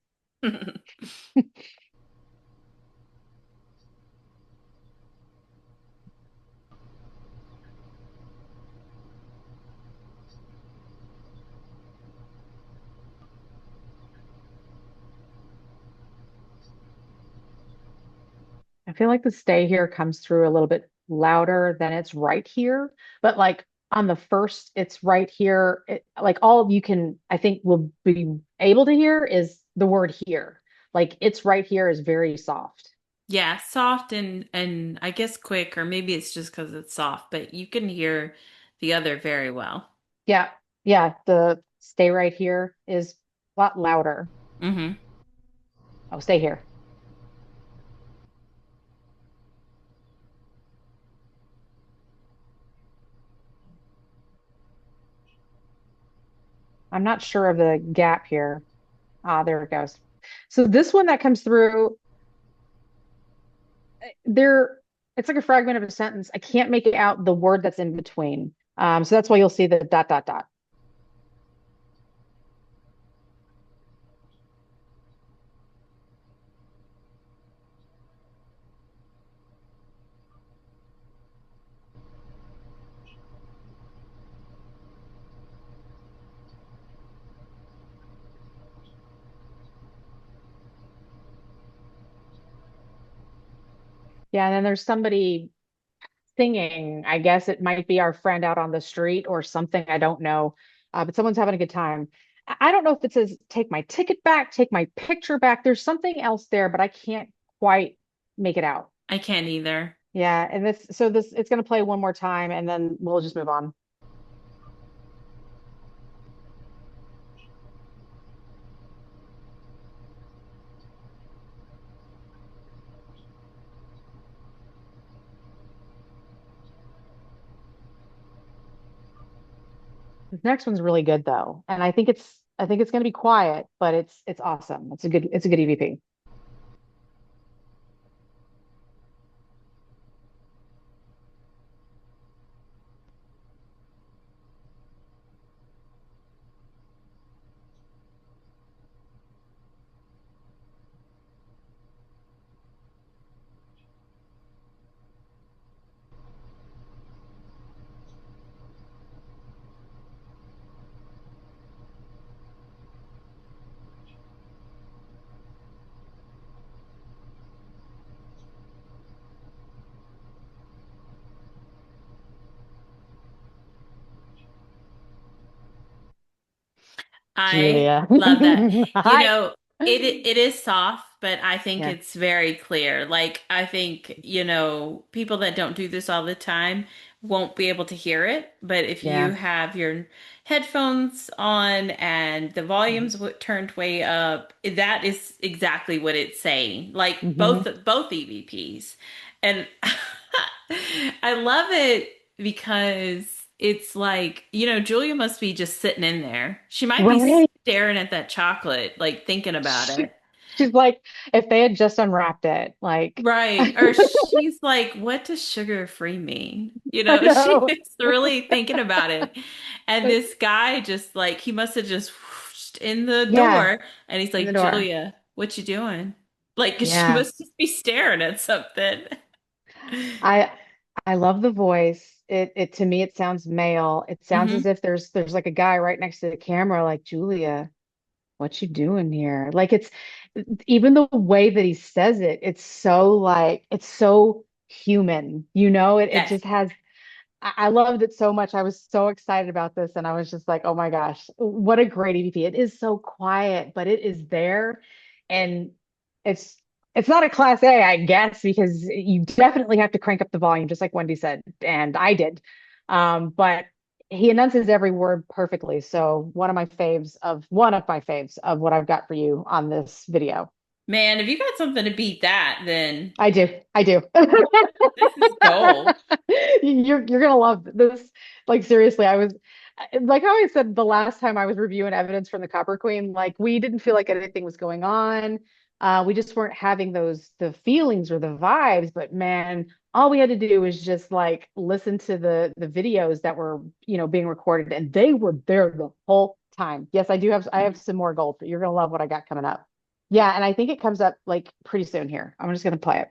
Speaker 1: I feel like the stay here comes through a little bit louder than it's right here, but like on the first, it's right here. Like all you can, I think, will be able to hear is the word here. Like it's right here is very soft.
Speaker 2: Yeah, soft and I guess quick, or maybe it's just because it's soft, but you can hear the other very well.
Speaker 1: Yeah. Yeah. The stay right here is a lot louder.
Speaker 2: Hmm.
Speaker 1: Oh, stay here. I'm not sure of the gap here. Ah, there it goes. So this one that comes through, there, it's like a fragment of a sentence. I can't make it out the word that's in between. So that's why you'll see the dot, dot, dot. Yeah, and then there's somebody singing. I guess it might be our friend out on the street or something. I don't know. But someone's having a good time. I don't know if it says take my ticket back, take my picture back. There's something else there, but I can't quite make it out.
Speaker 2: I can't either.
Speaker 1: Yeah, and this it's gonna play one more time and then we'll just move on. This next one's really good though. And I think it's gonna be quiet, but it's awesome. It's a good EVP.
Speaker 2: I
Speaker 1: Julia.
Speaker 2: love that. You
Speaker 1: Hi.
Speaker 2: know, it is soft, but I think
Speaker 1: Yeah.
Speaker 2: it's very clear. Like I think, people that don't do this all the time won't be able to hear it, but if you
Speaker 1: Yeah.
Speaker 2: have your headphones on and the volume's turned way up, that is exactly what it's saying. Like
Speaker 1: Mm-hmm.
Speaker 2: both EVPs. And I love it because it's like, Julia must be just sitting in there. She might be
Speaker 1: Right.
Speaker 2: staring at that chocolate, like thinking about
Speaker 1: She,
Speaker 2: it.
Speaker 1: she's like, if they had just unwrapped it, like,
Speaker 2: Right. Or she's like, what does sugar free mean?
Speaker 1: I
Speaker 2: She
Speaker 1: know.
Speaker 2: is really thinking about it. And this guy just like, he must have just whooshed in the
Speaker 1: Yeah,
Speaker 2: door and he's
Speaker 1: in the
Speaker 2: like,
Speaker 1: door.
Speaker 2: Julia, what you doing? Like, 'cause she
Speaker 1: Yeah.
Speaker 2: must just be staring at something.
Speaker 1: I I love the voice. It to me it sounds male. It sounds as
Speaker 2: Hmm.
Speaker 1: if there's like a guy right next to the camera, like, Julia, what you doing here? Like it's even the way that he says it, it's so like it's so human, it
Speaker 2: Yes.
Speaker 1: just has I loved it so much. I was so excited about this, and I was just like, "Oh my gosh, what a great EVP!" It is so quiet, but it is there, and it's it's not a class A, I guess, because you definitely have to crank up the volume, just like Wendy said, and I did. But he enunciates every word perfectly. So one of my faves of what I've got for you on this video.
Speaker 2: Man, if you got something to beat that, then
Speaker 1: I do. I do.
Speaker 2: this is gold.
Speaker 1: You're gonna love this. Like seriously, I was like how I said the last time I was reviewing evidence from the Copper Queen, like we didn't feel like anything was going on. We just weren't having the feelings or the vibes. But man, all we had to do was just like listen to the videos that were, being recorded, and they were there the whole time. Yes, I have some more gold, but you're gonna love what I got coming up. Yeah, and I think it comes up like pretty soon here. I'm just gonna play it.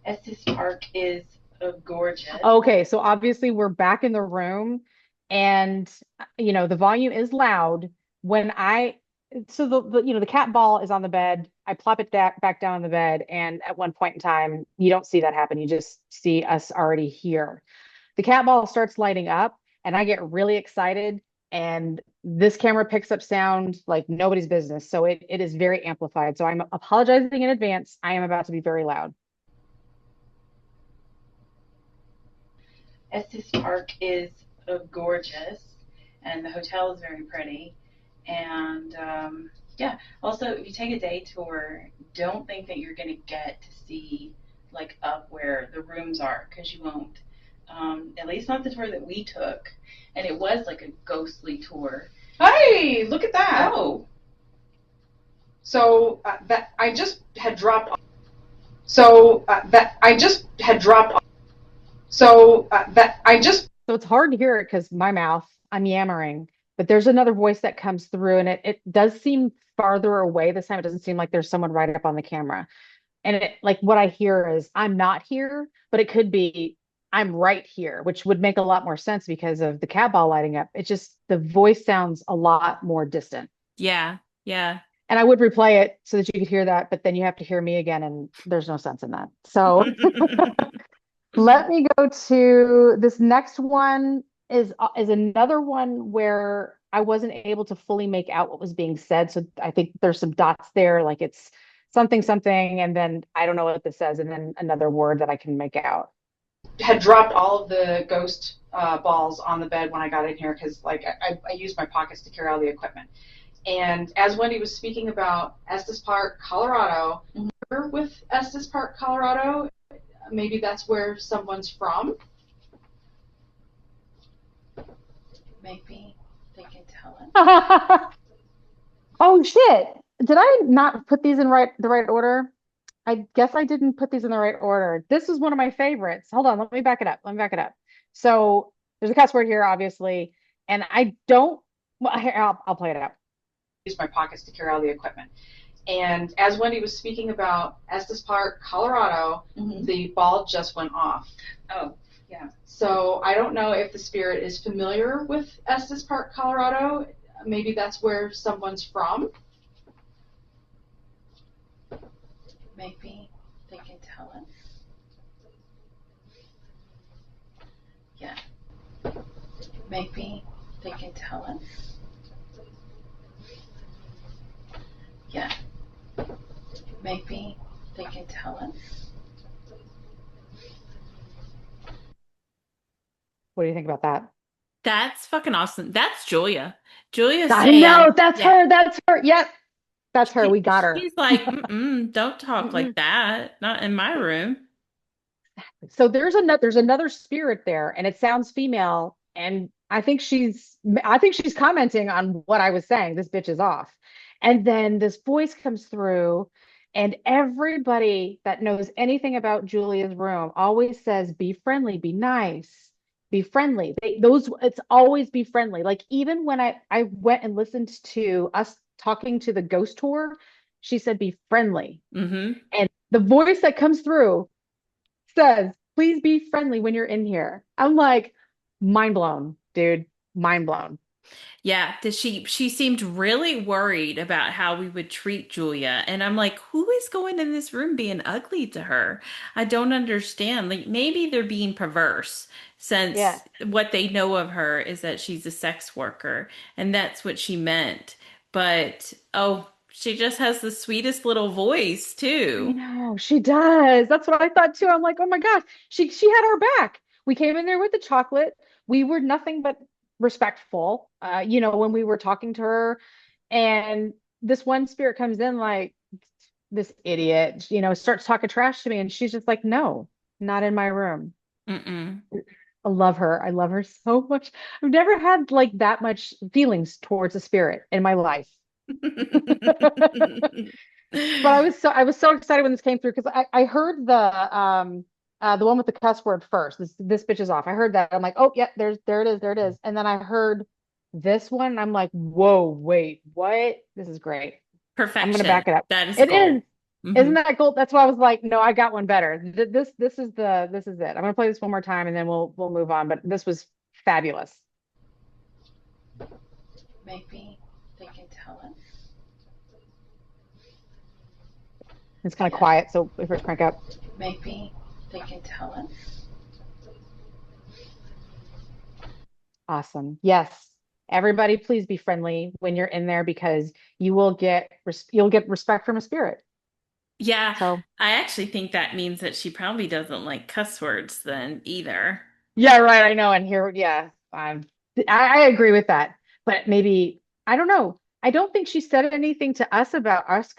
Speaker 3: Estes Park is gorgeous.
Speaker 1: Okay, so obviously we're back in the room and the volume is loud when I so the cat ball is on the bed. I plop it back down on the bed and at one point in time you don't see that happen. You just see us already here. The cat ball starts lighting up and I get really excited and this camera picks up sound like nobody's business. So it is very amplified. So I'm apologizing in advance. I am about to be very loud.
Speaker 3: Estes Park is gorgeous,
Speaker 2: and the hotel is very pretty. And yeah, also, if you take a day tour, don't think that you're going to get to see like up where the rooms are, because you won't. At least not the tour that we took. And it was like a ghostly tour.
Speaker 4: Hey, look at that.
Speaker 2: Oh,
Speaker 4: So that I just had dropped. So that I just had dropped. So that I just.
Speaker 1: So it's hard to hear it because my mouth, I'm yammering, but there's another voice that comes through and it does seem farther away this time. It doesn't seem like there's someone right up on the camera. And it, like what I hear is I'm not here, but it could be I'm right here, which would make a lot more sense because of the cat ball lighting up. It just, the voice sounds a lot more distant.
Speaker 2: yeah, yeah.
Speaker 1: And I would replay it so that you could hear that, but then you have to hear me again, and there's no sense in that. So let me go to this next one is another one where I wasn't able to fully make out what was being said. So I think there's some dots there, like it's something something, and then I don't know what this says, and then another word that I can make out.
Speaker 4: Had dropped all of the ghost balls on the bed when I got in here because like I used my pockets to carry all the equipment. And as Wendy was speaking about Estes Park, Colorado, with Estes Park, Colorado, maybe that's where someone's from.
Speaker 2: Maybe they can tell us.
Speaker 1: Oh shit. Did I not put these in the right order? I guess I didn't put these in the right order. This is one of my favorites. Hold on, let me back it up. Let me back it up. So there's a cuss word here, obviously, and I don't. Well, here, I'll play it out.
Speaker 4: Use my pockets to carry all the equipment. And as Wendy was speaking about Estes Park, Colorado, the ball just went off.
Speaker 2: Oh, yeah.
Speaker 4: So I don't know if the spirit is familiar with Estes Park, Colorado. Maybe that's where someone's from.
Speaker 2: Maybe they can tell us. Yeah. Maybe they can tell us. Yeah. Maybe they can tell us.
Speaker 1: What do you think about that?
Speaker 2: That's fucking awesome. That's Julia. Julia's
Speaker 1: I
Speaker 2: saying,
Speaker 1: know, that's
Speaker 2: yeah.
Speaker 1: her. That's her. Yep. That's her. We got her.
Speaker 2: She's like, don't talk like that. Not in my room.
Speaker 1: So there's another spirit there, and it sounds female, and I think she's commenting on what I was saying. This bitch is off. And then this voice comes through, and everybody that knows anything about Julia's room always says, be friendly, be nice, be friendly. It's always be friendly. Like even when I went and listened to us talking to the ghost tour, she said, be friendly.
Speaker 2: Mm-hmm.
Speaker 1: And the voice that comes through says, please be friendly when you're in here. I'm like, mind blown, dude. Mind blown.
Speaker 2: Yeah, she seemed really worried about how we would treat Julia. And I'm like, who is going in this room being ugly to her? I don't understand. Like maybe they're being perverse since
Speaker 1: Yeah.
Speaker 2: what they know of her is that she's a sex worker, and that's what she meant. But oh, she just has the sweetest little voice
Speaker 1: I
Speaker 2: too.
Speaker 1: know she does. That's what I thought too. I'm like, oh my gosh, she had our back. We came in there with the chocolate. We were nothing but respectful, when we were talking to her. And this one spirit comes in like this idiot, starts talking trash to me, and she's just like, no, not in my room.
Speaker 2: Mm-mm.
Speaker 1: I love her. I love her so much. I've never had like that much feelings towards a spirit in my life. But I was so excited when this came through because I heard the one with the cuss word first. This bitch is off. I heard that. I'm like, oh yeah, there it is. And then I heard this one. And I'm like, whoa, wait, what? This is great. I'm gonna
Speaker 2: Perfection.
Speaker 1: back it up.
Speaker 2: That is
Speaker 1: It
Speaker 2: gold.
Speaker 1: is. Isn't that gold? That's why I was like, no, I got one better. This is it. I'm gonna play this one more time and then we'll move on. But this was fabulous.
Speaker 2: Maybe they can tell us.
Speaker 1: It's kind of quiet, so if it's crank up.
Speaker 2: Maybe they can tell us.
Speaker 1: Awesome. Yes. Everybody, please be friendly when you're in there because you'll get respect from a spirit.
Speaker 2: Yeah,
Speaker 1: So
Speaker 2: I actually think that means that she probably doesn't like cuss words then either.
Speaker 1: yeah, right. I know. And here, yeah, I agree with that. But maybe, I don't know. I don't think she said anything to us about us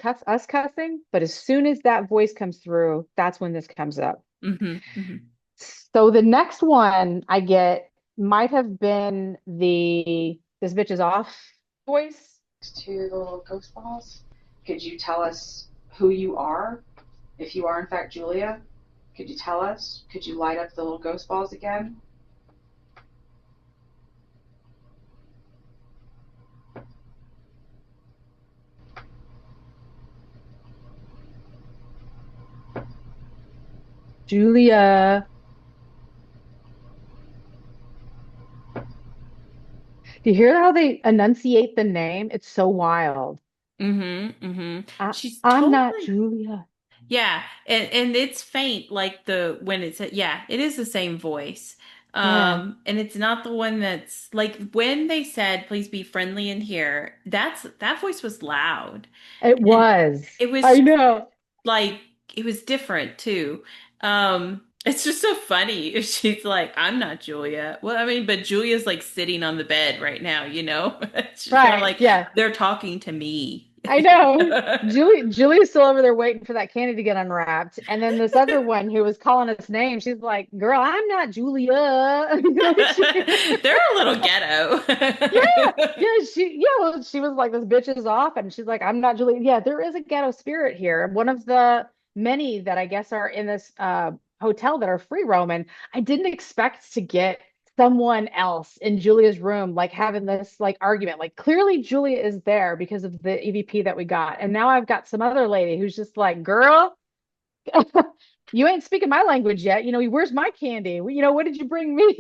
Speaker 1: cussing, but as soon as that voice comes through, that's when this comes up.
Speaker 2: Hmm. Hmm.
Speaker 1: So the next one I get might have been the this bitch is off voice.
Speaker 4: To the little ghost balls. Could you tell us who you are? If you are in fact Julia, could you tell us? Could you light up the little ghost balls again?
Speaker 1: Julia. Do you hear how they enunciate the name? It's so wild.
Speaker 2: Hmm. Hmm. She's
Speaker 1: I'm not
Speaker 2: totally.
Speaker 1: Julia.
Speaker 2: Yeah, and it's faint like the when it's yeah, it is the same voice.
Speaker 1: Yeah,
Speaker 2: And it's not the one that's like when they said please be friendly in here, that voice was loud.
Speaker 1: it
Speaker 2: And
Speaker 1: was.
Speaker 2: it
Speaker 1: I
Speaker 2: was
Speaker 1: know.
Speaker 2: like it was different too. It's just so funny if she's like, I'm not Julia. Well, I mean, but Julia's like sitting on the bed right now, you know? She's kind of
Speaker 1: Right.
Speaker 2: like
Speaker 1: Yeah.
Speaker 2: they're talking to me.
Speaker 1: I know. Julie's still over there waiting for that candy to get unwrapped. And then this other one who was calling us names, she's like, girl, I'm not Julia.
Speaker 2: They're a little ghetto.
Speaker 1: Yeah, well, she was like, this bitch is off, and she's like, I'm not Julie. Yeah, there is a ghetto spirit here. One of the many that I guess are in this hotel that are free roaming. I didn't expect to get someone else in Julia's room, like having this like argument. Like clearly Julia is there because of the EVP that we got. And now I've got some other lady who's just like, girl, you ain't speaking my language yet. Where's my candy? What did you bring me?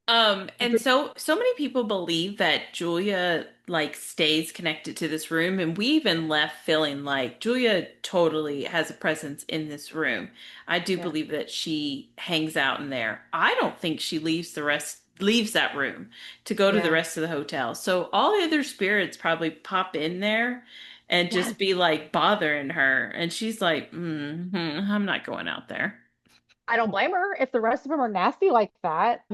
Speaker 2: And so many people believe that Julia like stays connected to this room, and we even left feeling like Julia totally has a presence in this room. I do
Speaker 1: Yeah.
Speaker 2: believe that she hangs out in there. I don't think she leaves that room to go to the
Speaker 1: Yeah.
Speaker 2: rest of the hotel. So all the other spirits probably pop in there and
Speaker 1: Yes.
Speaker 2: just be like bothering her, and she's like, I'm not going out there.
Speaker 1: I don't blame her if the rest of them are nasty like that.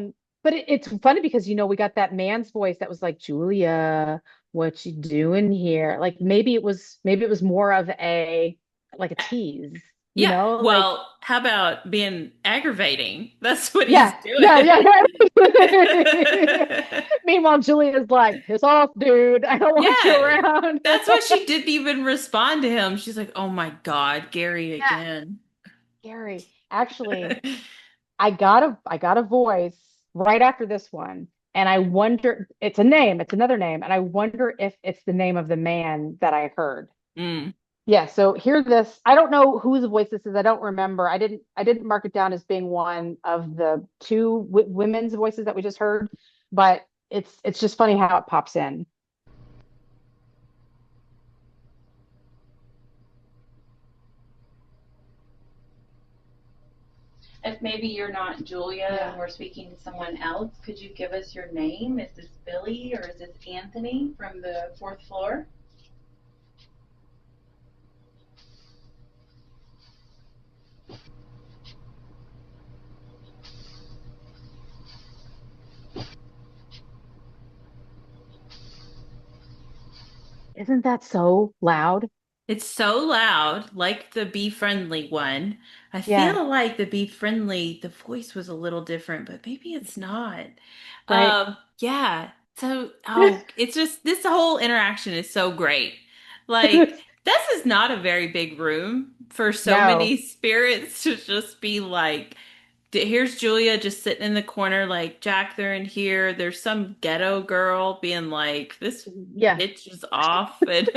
Speaker 1: But it's funny because we got that man's voice that was like, Julia, what you doing here? Like maybe it was more of a like a tease,
Speaker 2: Yeah.
Speaker 1: like
Speaker 2: Well, how about being aggravating? That's what he's
Speaker 1: yeah, yeah,
Speaker 2: doing.
Speaker 1: yeah. Meanwhile, Julia's like, piss off, dude. I don't want you
Speaker 2: Yeah.
Speaker 1: around.
Speaker 2: That's why she didn't even respond to him. She's like, "Oh my God, Gary
Speaker 1: Yeah,
Speaker 2: again."
Speaker 1: Gary. Actually, I got a voice right after this one, and I wonder it's another name, and I wonder if it's the name of the man that I heard.
Speaker 2: Mm.
Speaker 1: Yeah, so hear this. I don't know whose voice this is. I don't remember. I didn't mark it down as being one of the two women's voices that we just heard, but it's just funny how it pops in.
Speaker 3: If maybe you're not Julia
Speaker 1: Yeah.
Speaker 3: and we're speaking to someone else, could you give us your name? Is this Billy or is this Anthony from the fourth floor?
Speaker 1: Isn't that so loud?
Speaker 2: It's so loud, like the Be Friendly one. I
Speaker 1: Yeah,
Speaker 2: feel like the Be Friendly, the voice was a little different, but maybe it's not.
Speaker 1: right.
Speaker 2: Yeah. So, oh, it's just this whole interaction is so great. Like, this is not a very big room for so
Speaker 1: No.
Speaker 2: many spirits to just be like, here's Julia just sitting in the corner, like, Jack, they're in here. There's some ghetto girl being like, this
Speaker 1: Yeah.
Speaker 2: bitch is off. And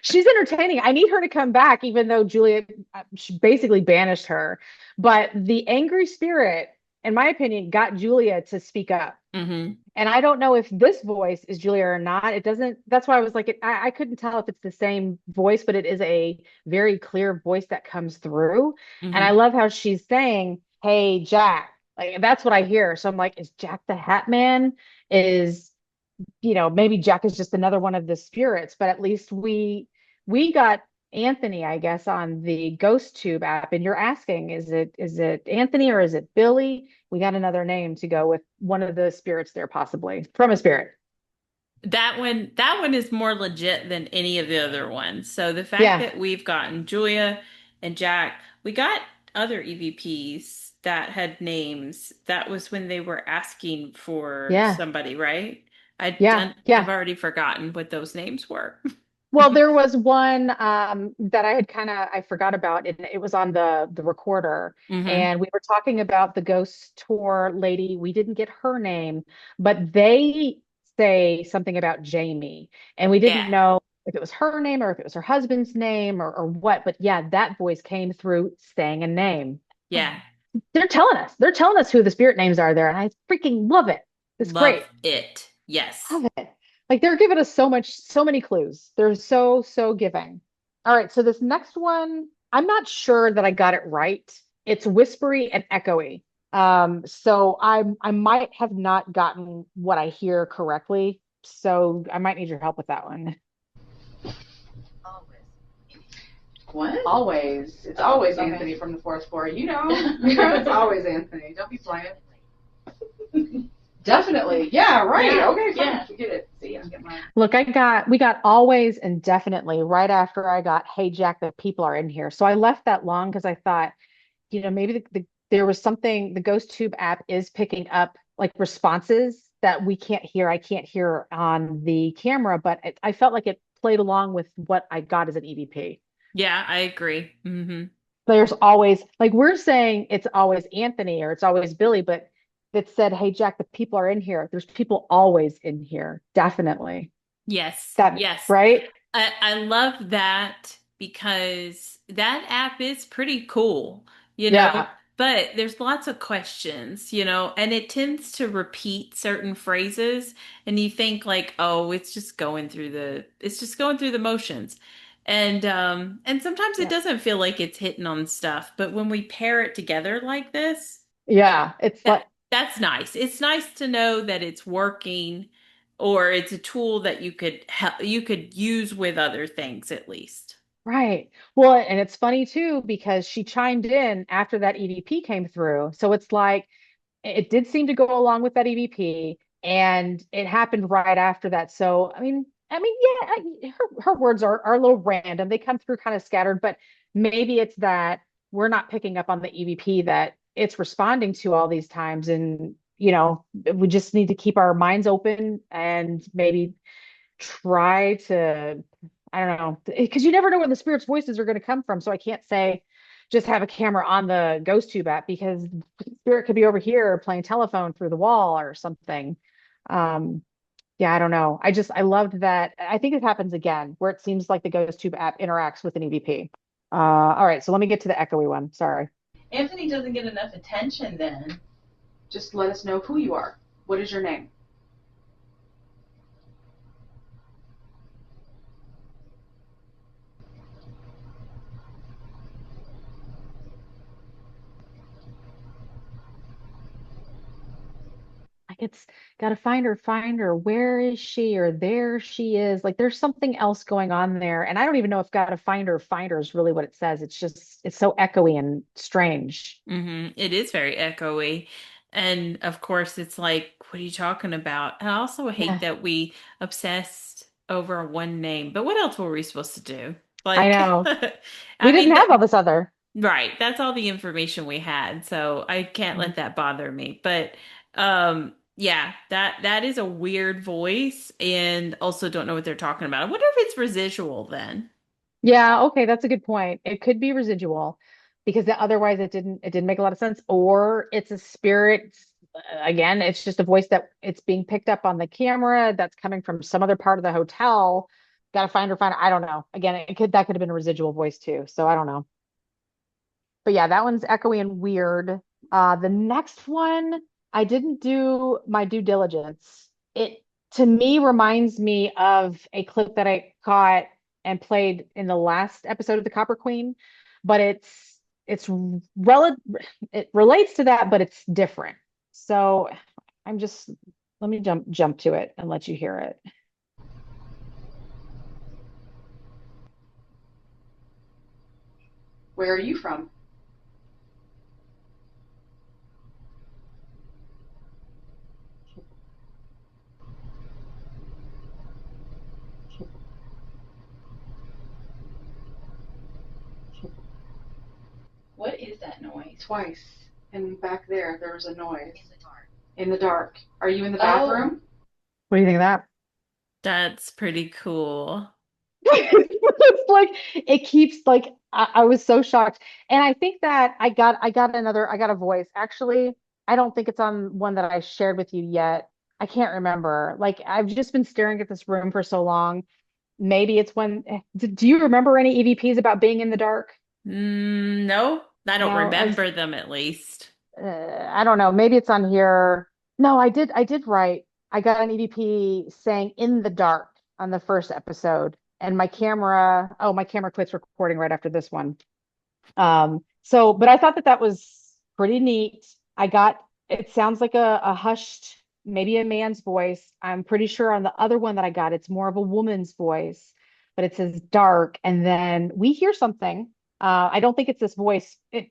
Speaker 1: She's entertaining. I need her to come back, even though Julia she basically banished her. But the angry spirit, in my opinion, got Julia to speak up.
Speaker 2: hmm.
Speaker 1: And I don't know if this voice is Julia or not. It doesn't, that's why I was like, I couldn't tell if it's the same voice, but it is a very clear voice that comes through. And I
Speaker 2: Hmm.
Speaker 1: love how she's saying, hey, Jack. Like, that's what I hear. So I'm like, is Jack the Hat Man? Is maybe Jack is just another one of the spirits, but at least we got Anthony, I guess, on the Ghost Tube app, and you're asking, is it Anthony or is it Billy? We got another name to go with one of the spirits there, possibly from a spirit.
Speaker 2: That one is more legit than any of the other ones. So the fact
Speaker 1: Yeah,
Speaker 2: that we've gotten Julia and Jack, we got other EVPs that had names. That was when they were asking for
Speaker 1: yeah,
Speaker 2: somebody, right?
Speaker 1: yeah,
Speaker 2: I've
Speaker 1: yeah.
Speaker 2: already forgotten what those names were.
Speaker 1: Well, there was one that I had I forgot about. It was on the recorder,
Speaker 2: Hmm.
Speaker 1: and we were talking about the ghost tour lady. We didn't get her name, but they say something about Jamie, and we didn't
Speaker 2: Yeah.
Speaker 1: know if it was her name or if it was her husband's name or what. But yeah, that voice came through saying a name.
Speaker 2: Yeah.
Speaker 1: They're telling us who the spirit names are there, and I freaking love it. It's great.
Speaker 2: Love it. Yes.
Speaker 1: Love it. Like they're giving us so many clues. They're so giving. All right, so this next one, I'm not sure that I got it right. It's whispery and echoey. So I might have not gotten what I hear correctly. So I might need your help with that one.
Speaker 4: What? Always. It's always
Speaker 3: Okay.
Speaker 4: Anthony from the fourth floor. You know, it's always Anthony. Don't be playing. Definitely. Yeah, right.
Speaker 3: Yeah,
Speaker 4: Okay, fine.
Speaker 3: yeah.
Speaker 4: Forget it. See, I'm getting mine.
Speaker 1: Look, we got always and definitely right after I got, hey Jack, the people are in here. So I left that long because I thought, maybe there was something, the Ghost Tube app is picking up like responses that we can't hear. I can't hear on the camera, but I felt like it played along with what I got as an EVP.
Speaker 2: Yeah, I agree. Hmm.
Speaker 1: There's always, like we're saying it's always Anthony or it's always Billy, but it said, hey, Jack, the people are in here. There's people always in here. Definitely.
Speaker 2: Yes.
Speaker 1: That,
Speaker 2: Yes.
Speaker 1: right?
Speaker 2: I love that because that app is pretty cool,
Speaker 1: Yeah.
Speaker 2: but there's lots of questions, and it tends to repeat certain phrases and you think like, oh, it's just going through the motions. And sometimes it
Speaker 1: Yeah.
Speaker 2: doesn't feel like it's hitting on stuff, but when we pair it together like this,
Speaker 1: Yeah. It's
Speaker 2: that
Speaker 1: like,
Speaker 2: that's nice. It's nice to know that it's working or it's a tool that you could use with other things at least.
Speaker 1: right. Well, and it's funny too, because she chimed in after that EVP came through. So it's like it did seem to go along with that EVP, and it happened right after that. So yeah, her words are a little random. They come through kind of scattered, but maybe it's that we're not picking up on the EVP that it's responding to all these times, and we just need to keep our minds open and maybe try to, I don't know, because you never know where the spirit's voices are going to come from. So I can't say just have a camera on the ghost tube app because the spirit could be over here playing telephone through the wall or something. Um, yeah, I don't know. I loved that. I think it happens again where it seems like the ghost tube app interacts with an EVP. All right, so let me get to the echoey one. Sorry.
Speaker 3: Anthony doesn't get enough attention then.
Speaker 4: Just let us know who you are. What is your name?
Speaker 1: Like it's gotta find her. Where is she? Or there she is. Like there's something else going on there. And I don't even know if gotta find her is really what it says. It's so echoey and strange.
Speaker 2: It is very echoey. And of course, it's like, what are you talking about? And I also hate
Speaker 1: Yeah,
Speaker 2: that we obsessed over one name. But what else were we supposed to do?
Speaker 1: I
Speaker 2: Like,
Speaker 1: know. We
Speaker 2: I
Speaker 1: didn't
Speaker 2: mean,
Speaker 1: have all this other.
Speaker 2: right. That's all the information we had. So I can't
Speaker 1: Mhm.
Speaker 2: let that bother me. But yeah, that is a weird voice and also don't know what they're talking about. I wonder if it's residual then.
Speaker 1: Yeah, okay, that's a good point. It could be residual because otherwise it didn't make a lot of sense. Or it's a spirit. Again, it's just a voice that it's being picked up on the camera that's coming from some other part of the hotel. Gotta find her. I don't know. Again, that could have been a residual voice too. So I don't know. But yeah, that one's echoey and weird. The next one, I didn't do my due diligence. It to me reminds me of a clip that I caught and played in the last episode of the Copper Queen, but it's rel it relates to that, but it's different. So I'm just let me jump to it and let you hear it.
Speaker 4: Where are you from?
Speaker 2: What is that noise?
Speaker 4: Twice. And back there was a noise. In the dark. Are you in the bathroom?
Speaker 1: What do you think of that?
Speaker 2: That's pretty cool.
Speaker 1: It's like it keeps like I was so shocked. And I think that I got a voice. Actually, I don't think it's on one that I shared with you yet. I can't remember. Like I've just been staring at this room for so long. Maybe it's when do you remember any EVPs about being in the dark?
Speaker 2: No, I don't
Speaker 1: No,
Speaker 2: remember them at least.
Speaker 1: I don't know. Maybe it's on here. No, I did write. I got an EVP saying in the dark on the first episode, and my camera quits recording right after this one. But I thought that that was pretty neat. It sounds like a hushed, maybe a man's voice. I'm pretty sure on the other one that I got, it's more of a woman's voice, but it says dark. And then we hear something. I don't think it's this voice. It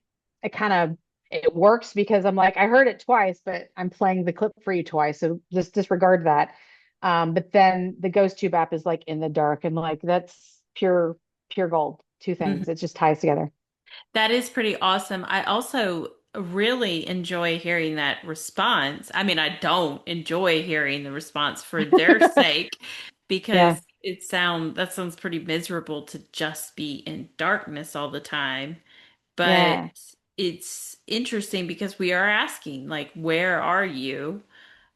Speaker 1: kind of it works because I'm like, I heard it twice, but I'm playing the clip for you twice. So just disregard that. But then the GhostTube app is like in the dark and like that's pure gold. Two things. It just ties together.
Speaker 2: That is pretty awesome. I also really enjoy hearing that response. I mean, I don't enjoy hearing the response for their sake
Speaker 1: Yeah.
Speaker 2: because that sounds pretty miserable to just be in darkness all the time. But
Speaker 1: Yeah.
Speaker 2: it's interesting because we are asking, like, where are you?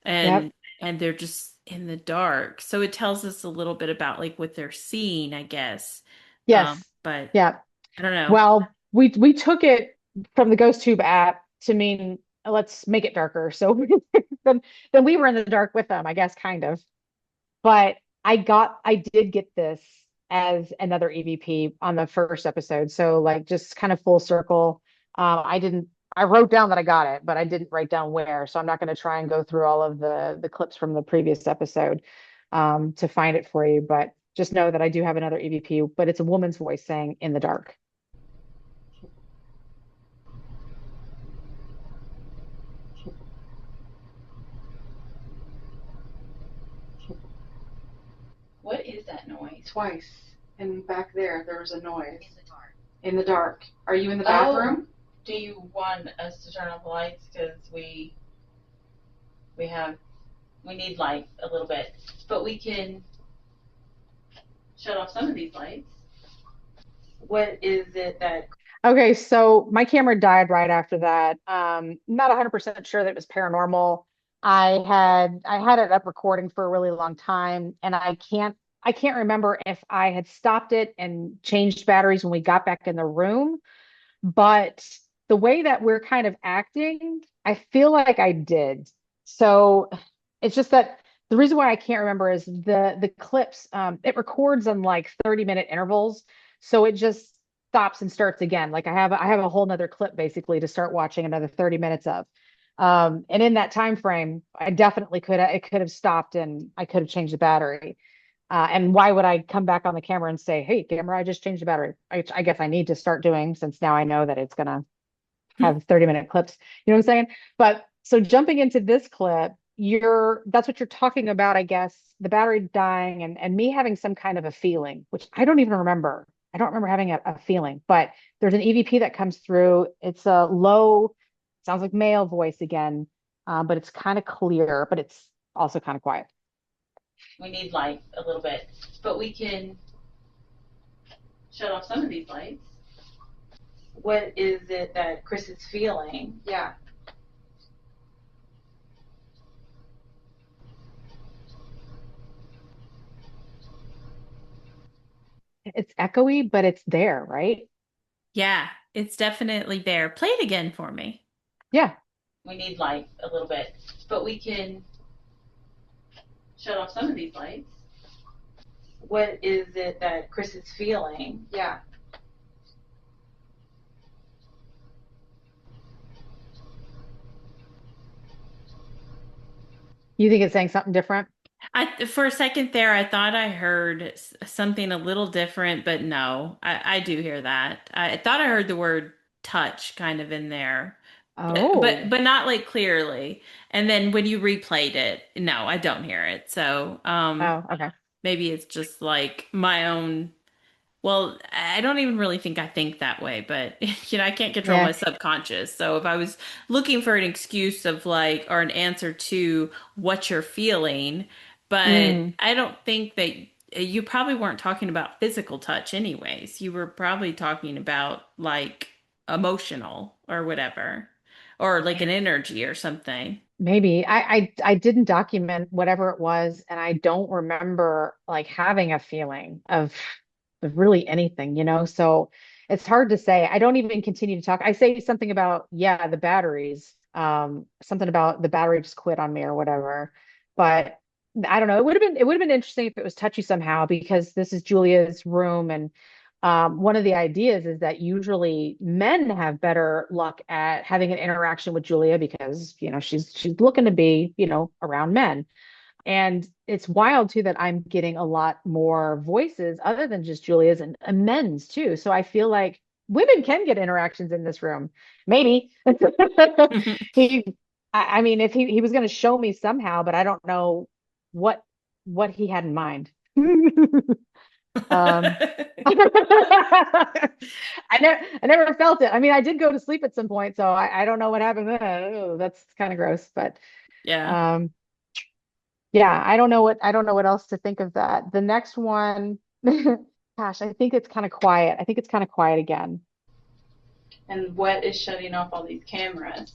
Speaker 2: And
Speaker 1: Yep.
Speaker 2: and they're just in the dark. So it tells us a little bit about like what they're seeing, I guess.
Speaker 1: Yes.
Speaker 2: But
Speaker 1: Yeah.
Speaker 2: I don't know.
Speaker 1: Well, we took it from the GhostTube app to mean let's make it darker. So then then we were in the dark with them, I guess, kind of. But I did get this as another EVP on the first episode. So like just kind of full circle. I wrote down that I got it, but I didn't write down where. So I'm not going to try and go through all of the clips from the previous episode to find it for you. But just know that I do have another EVP, but it's a woman's voice saying in the dark.
Speaker 2: What is that noise?
Speaker 4: Twice. And back there was a noise. In the dark. Are you in the bathroom?
Speaker 2: Do you want us to turn off the lights? Because we have we need light a little bit, but we can shut off some of these lights. What is it that?
Speaker 1: Okay, so my camera died right after that. Not 100% sure that it was paranormal. I had it up recording for a really long time, and I can't remember if I had stopped it and changed batteries when we got back in the room, but the way that we're kind of acting, I feel like I did. So it's just that the reason why I can't remember is the clips, it records on like 30-minute intervals. So it just stops and starts again. Like I have a whole nother clip basically to start watching another 30 minutes of. And in that time frame, I definitely it could have stopped and I could have changed the battery. And why would I come back on the camera and say, "Hey, camera, I just changed the battery," which I guess I need to start doing since now I know that it's gonna have 30-minute clips. You know what I'm saying? But so jumping into this clip, that's what you're talking about, I guess, the battery dying and me having some kind of a feeling, which I don't even remember. I don't remember having a feeling, but there's an EVP that comes through. It's a low, sounds like male voice again, but it's kind of clear, but it's also kind of quiet.
Speaker 2: We need light a little bit, but we can shut off some of these lights. What is it that Chris is feeling?
Speaker 4: Yeah.
Speaker 1: It's echoey, but it's there, right?
Speaker 2: Yeah, it's definitely there. Play it again for me.
Speaker 1: Yeah.
Speaker 2: We need light a little bit, but we can shut off some of these lights. What is it that Chris is feeling?
Speaker 4: Yeah.
Speaker 1: You think it's saying something different?
Speaker 2: For a second there, I thought I heard something a little different, but no, I do hear that. I thought I heard the word touch kind of in there,
Speaker 1: Oh,
Speaker 2: but not like clearly. And then when you replayed it, no, I don't hear it. So,
Speaker 1: oh, okay.
Speaker 2: maybe it's just like my own. Well, I don't even really think I think that way, but I can't control my
Speaker 1: Yeah.
Speaker 2: subconscious. So if I was looking for an excuse of like, or an answer to what you're feeling, but
Speaker 1: Mm.
Speaker 2: I don't think that you probably weren't talking about physical touch anyways. You were probably talking about like emotional or whatever, or like an energy or something.
Speaker 1: Maybe I didn't document whatever it was, and I don't remember like having a feeling of really anything, So it's hard to say. I don't even continue to talk. I say something about, yeah, the batteries, something about the battery just quit on me or whatever. But I don't know. It would have been interesting if it was touchy somehow because this is Julia's room, and one of the ideas is that usually men have better luck at having an interaction with Julia because, she's looking to be, around men. And it's wild too that I'm getting a lot more voices other than just Julia's and men's too. So I feel like women can get interactions in this room. Maybe. He I mean if he was going to show me somehow, but I don't know what he had in mind. Um, I never felt it. I mean, I did go to sleep at some point, so I don't know what happened then. Oh, that's kind of gross, but
Speaker 2: Yeah.
Speaker 1: um, yeah, I don't know what else to think of that. The next one, gosh, I think it's kind of quiet. I think it's kind of quiet again.
Speaker 4: And what is shutting off all these cameras?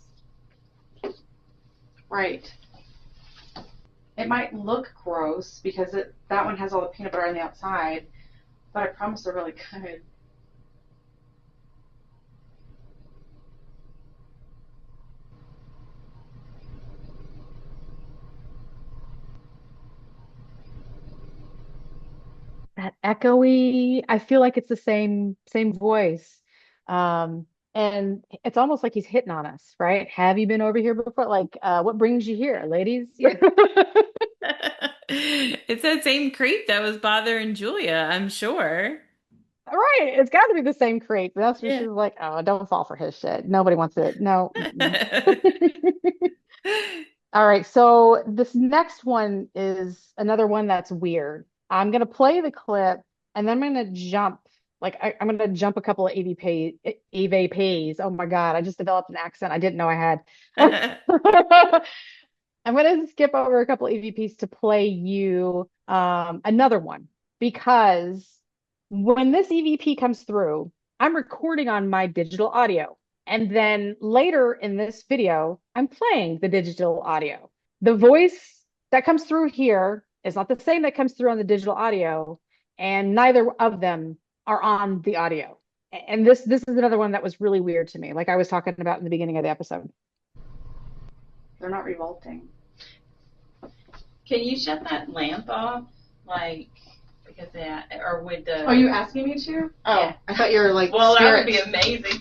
Speaker 4: Right. It might look gross because that one has all the peanut butter on the outside, but I promise they're really good.
Speaker 1: That echoey, I feel like it's the same voice. And it's almost like he's hitting on us, right? Have you been over here before? Like, what brings you here, ladies?
Speaker 2: It's that same creep that was bothering Julia, I'm sure.
Speaker 1: Right. It's got to be the same crate. That's where
Speaker 2: Yeah.
Speaker 1: she's like, oh, don't fall for his shit. Nobody wants it. No. Mm-mm. All right. So this next one is another one that's weird. I'm going to play the clip and then I'm going to jump. Like, I'm going to jump a couple of EVPs. Oh my God. I just developed an accent I didn't know I had. I'm going to skip over a couple of EVPs to play you another one because when this EVP comes through, I'm recording on my digital audio. And then later in this video, I'm playing the digital audio. The voice that comes through here is not the same that comes through on the digital audio, and neither of them are on the audio. And this is another one that was really weird to me, like I was talking about in the beginning of the episode.
Speaker 4: They're not revolting. Can you shut that lamp off? Like, because that, or would the.
Speaker 3: Are you asking me to? Oh,
Speaker 4: Yeah.
Speaker 3: I thought you were like
Speaker 4: Well, that would be
Speaker 3: spirits.
Speaker 4: amazing.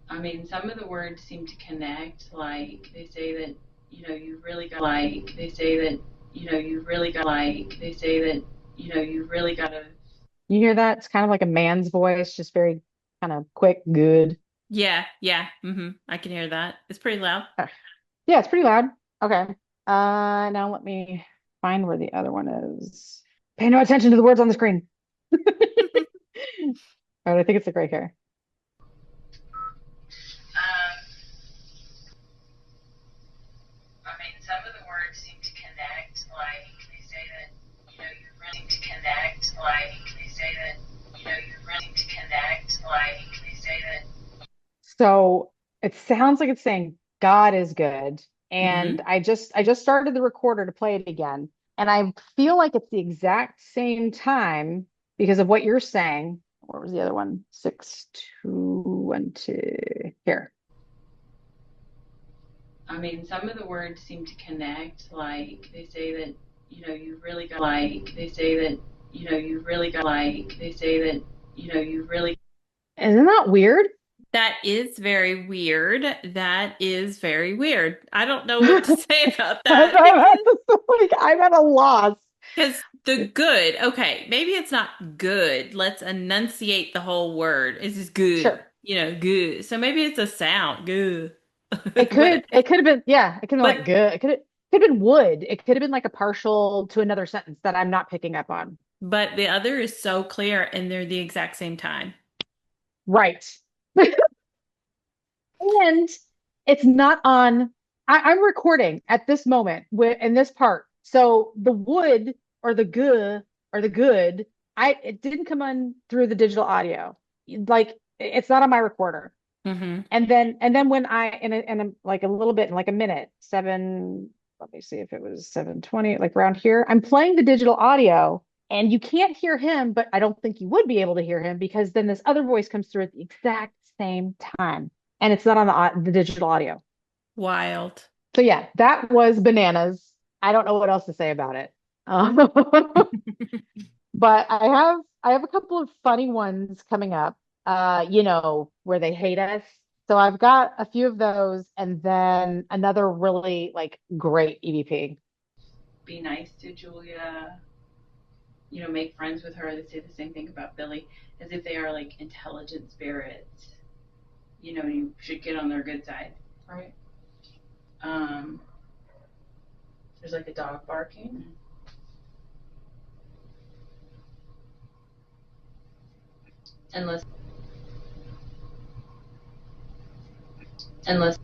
Speaker 4: I mean, some of the words seem to connect. Like, they say that, you really got, like, they say that, you really got, like, they say that, you really got to.
Speaker 1: You hear that? It's kind of like a man's voice, just very kind of quick, good.
Speaker 2: Yeah, yeah. I can hear that. It's pretty loud.
Speaker 1: Yeah, it's pretty loud. Okay. Now let me find where the other one is. Pay no attention to the words on the screen. Oh, I think it's a gray hair.
Speaker 4: I mean, some of the words seem to connect. Like, they say that, you really to connect. Like, they say that, you really to connect. Like, they say that.
Speaker 1: So it sounds like it's saying God is good. And
Speaker 2: hmm
Speaker 1: I just started the recorder to play it again. And I feel like it's the exact same time because of what you're saying. Where was the other one? 6, 2, 1, 2. Here.
Speaker 4: I mean, some of the words seem to connect. Like, they say that, you really got, like, they say that, you really got, like, they say that, you really.
Speaker 1: Isn't that weird?
Speaker 2: That is very weird. That is very weird. I don't know what to say about that
Speaker 1: I'm at a loss.
Speaker 2: because the good, okay, maybe it's not good. Let's enunciate the whole word. It's just good,
Speaker 1: Sure.
Speaker 2: good. So maybe it's a sound, good.
Speaker 1: It
Speaker 2: But
Speaker 1: could it could have been, yeah, it could have been like
Speaker 2: but
Speaker 1: good. It could have been would. It could have been like a partial to another sentence that I'm not picking up on.
Speaker 2: but the other is so clear and they're the exact same time.
Speaker 1: Right. And it's not on, I'm recording at this moment in this part. So the would or the good or the good, it didn't come on through the digital audio. Like it's not on my recorder.
Speaker 2: Hmm.
Speaker 1: And then when I like a little bit in like a minute, let me see if it was 7:20, like around here, I'm playing the digital audio and you can't hear him, but I don't think you would be able to hear him because then this other voice comes through at the exact same time and it's not on the digital audio.
Speaker 2: Wild.
Speaker 1: So yeah, that was bananas. I don't know what else to say about it. Um, but I have a couple of funny ones coming up, where they hate us. So I've got a few of those and then another really like great EVP.
Speaker 3: Be nice to Julia. Make friends with her. They say the same thing about Billy, as if they are like intelligent spirits. You should get on their good side. Right. Um, there's like a dog barking. Unless unless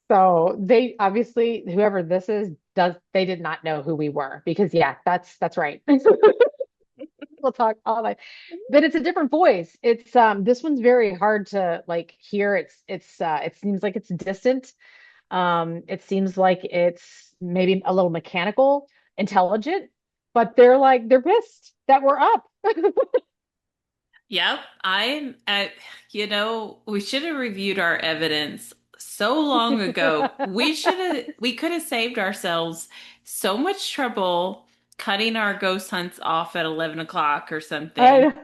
Speaker 1: So they obviously, whoever this is, they did not know who we were because yeah, that's right. We'll talk all night. But it's a different voice. It's this one's very hard to like hear. It seems like it's distant. It seems like it's maybe a little mechanical, intelligent, but they're pissed that we're up.
Speaker 2: Yep, I'm at, we should have reviewed our evidence so long ago. We could have saved ourselves so much trouble cutting our ghost hunts off at 11 o'clock or something
Speaker 1: I, this is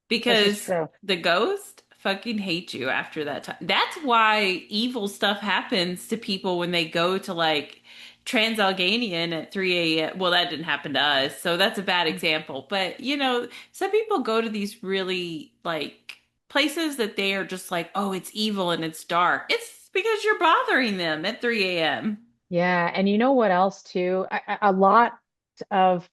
Speaker 2: because
Speaker 1: true.
Speaker 2: the ghost fucking hate you after that time. That's why evil stuff happens to people when they go to like Transalganian at 3 a.m. Well, that didn't happen to us, so that's a bad example. But some people go to these really like places that they are just like, oh, it's evil and it's dark. It's because you're bothering them at 3 a.m.
Speaker 1: Yeah, and you know what else too? A lot of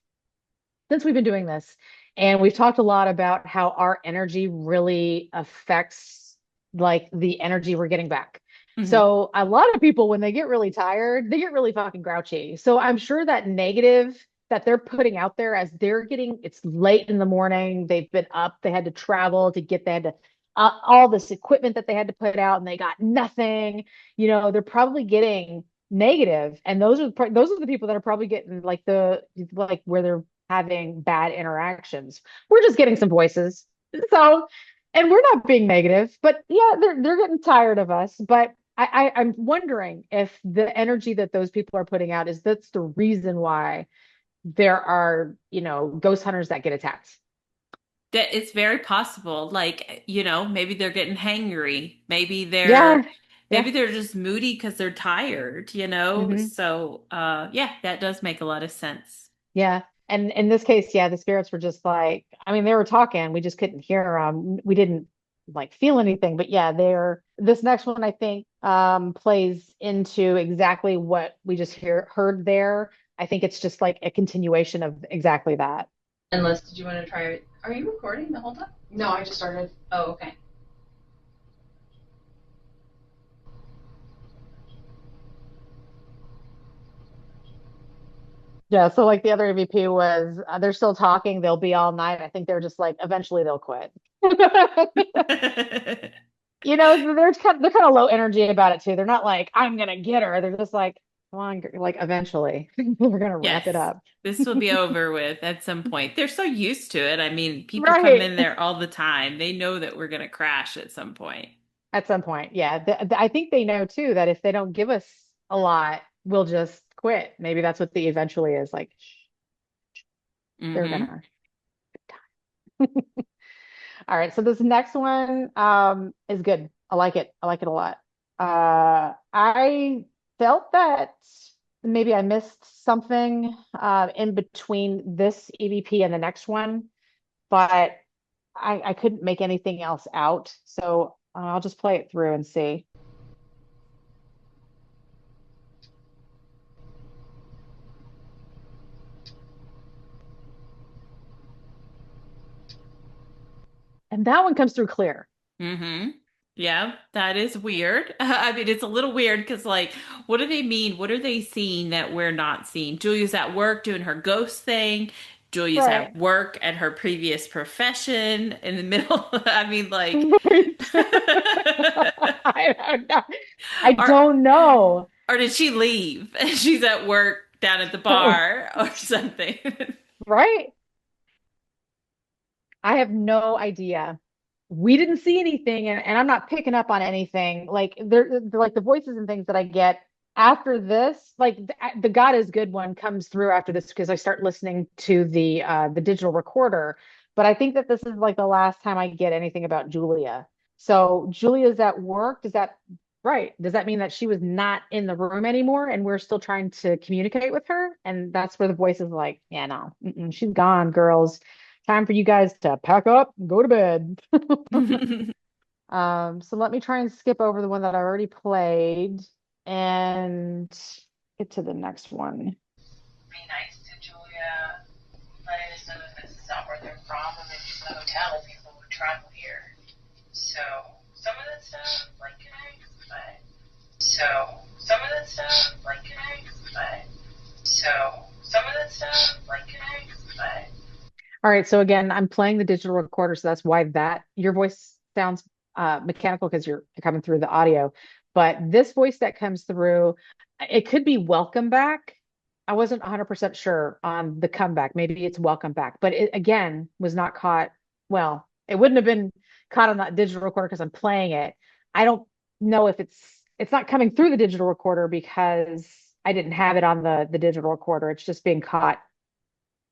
Speaker 1: since we've been doing this, and we've talked a lot about how our energy really affects like the energy we're getting back.
Speaker 2: Hmm.
Speaker 1: So a lot of people, when they get really tired, they get really fucking grouchy. So I'm sure that negative that they're putting out there as it's late in the morning, they've been up, they had to travel to get, they had to, all this equipment that they had to put out and they got nothing, they're probably getting negative, and those are the people that are probably getting like where they're having bad interactions. We're just getting some voices. So, and we're not being negative, but yeah, they're getting tired of us. But I'm wondering if the energy that those people are putting out that's the reason why there are, ghost hunters that get attacked.
Speaker 2: That it's very possible. Like, maybe they're getting hangry.
Speaker 1: Yeah.
Speaker 2: Maybe
Speaker 1: Yeah.
Speaker 2: they're just moody because they're tired.
Speaker 1: Hmm.
Speaker 2: So yeah, that does make a lot of sense.
Speaker 1: Yeah. And in this case, yeah, the spirits were just like, I mean, they were talking, we just couldn't hear them. We didn't like feel anything, but yeah, this next one I think plays into exactly what we just heard there. I think it's just like a continuation of exactly that.
Speaker 3: unless did you want to try it? Are you recording the whole time?
Speaker 4: No, I just started.
Speaker 3: Oh, okay.
Speaker 1: Yeah, so like the other EVP was they're still talking, they'll be all night. I think they're just like eventually they'll quit. They're kind of low energy about it too. They're not like, I'm gonna get her. They're just like, come on, like eventually we're gonna wrap it
Speaker 2: Yes,
Speaker 1: up.
Speaker 2: this will be over with at some point. They're so used to it. I mean, people come
Speaker 1: Right.
Speaker 2: in there all the time. They know that we're going to crash at some point.
Speaker 1: At some point. Yeah. I think they know too that if they don't give us a lot, we'll just quit. Maybe that's what the eventually is like, they're
Speaker 2: Hmm.
Speaker 1: gonna. All right, so this next one is good. I like it. I like it a lot. I felt that maybe I missed something in between this EVP and the next one, but I couldn't make anything else out. So I'll just play it through and see. And that one comes through clear.
Speaker 2: Mm-hmm. Yeah, that is weird. I mean, it's a little weird because, like, what do they mean? What are they seeing that we're not seeing? Julia's at work doing her ghost thing. Julia's at
Speaker 1: Right.
Speaker 2: work at her previous profession in the middle. I mean, like,
Speaker 1: Right. I don't know. I
Speaker 2: or
Speaker 1: don't know.
Speaker 2: or did she leave? She's at work down at the bar or something.
Speaker 1: Right? I have no idea. We didn't see anything, and I'm not picking up on anything. Like they're like the voices and things that I get after this, like the God is good one comes through after this because I start listening to the digital recorder. But I think that this is like the last time I get anything about Julia. So Julia's at work. Does that right? Does that mean that she was not in the room anymore and we're still trying to communicate with her? And that's where the voice is like, yeah, no, she's gone, girls. Time for you guys to pack up and go to bed. So let me try and skip over the one that I already played and get to the next one.
Speaker 3: Be nice to Julia, letting us know that this is not where they're from, and that she's in a hotel of people who travel here. So some of that stuff, like, can I explain? So some of that stuff, like, can I explain? So some of that stuff, like, can I explain?
Speaker 1: All right, so again, I'm playing the digital recorder, so that's why that your voice sounds mechanical because you're coming through the audio. But this voice that comes through, it could be welcome back. I wasn't 100% sure on the comeback. Maybe it's welcome back, but it again was not caught. Well, it wouldn't have been caught on that digital recorder because I'm playing it. I don't know if it's not coming through the digital recorder because I didn't have it on the digital recorder. It's just being caught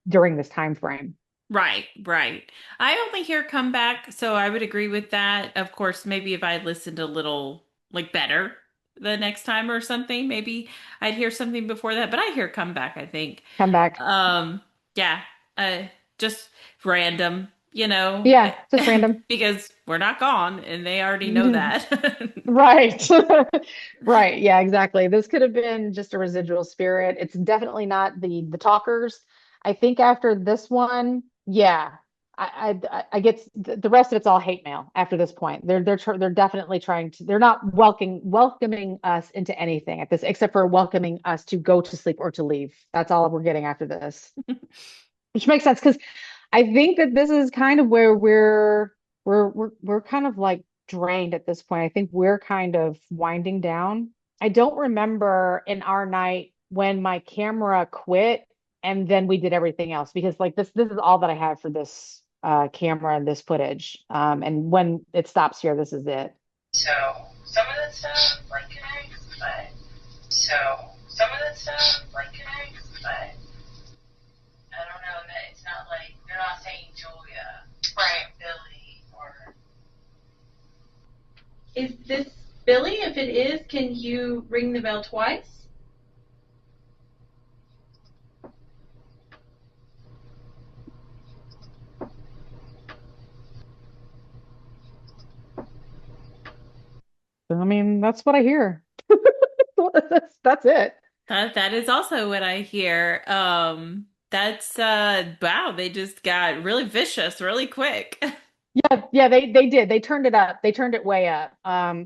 Speaker 1: during this time frame.
Speaker 2: Right, right. I only hear comeback, so I would agree with that. Of course, maybe if I listened a little like better the next time or something, maybe I'd hear something before that, but I hear comeback, I think.
Speaker 1: Come back.
Speaker 2: Um, yeah, uh, just random,
Speaker 1: Yeah, just random.
Speaker 2: because we're not gone and they already know that.
Speaker 1: Right. Right. Yeah, exactly. This could have been just a residual spirit. It's definitely not the talkers. I think after this one, yeah, I get the rest of it's all hate mail after this point. They're definitely trying to they're not welcoming us into anything at this except for welcoming us to go to sleep or to leave. That's all we're getting after this. Which makes sense because I think that this is kind of where we're kind of like drained at this point. I think we're kind of winding down. I don't remember in our night when my camera quit and then we did everything else because like this is all that I have for this camera and this footage. And when it stops here, this is it.
Speaker 3: So some of that stuff, like, can I explain? So some of that stuff, like, can I explain? I don't know that it's not like they're not saying Julia, right? Billy, or is this Billy? If it is, can you ring the bell twice?
Speaker 1: I mean, that's what I hear. That's it.
Speaker 2: That is also what I hear. That's wow, they just got really vicious really quick.
Speaker 1: Yeah, yeah, they did. They turned it up. They turned it way up.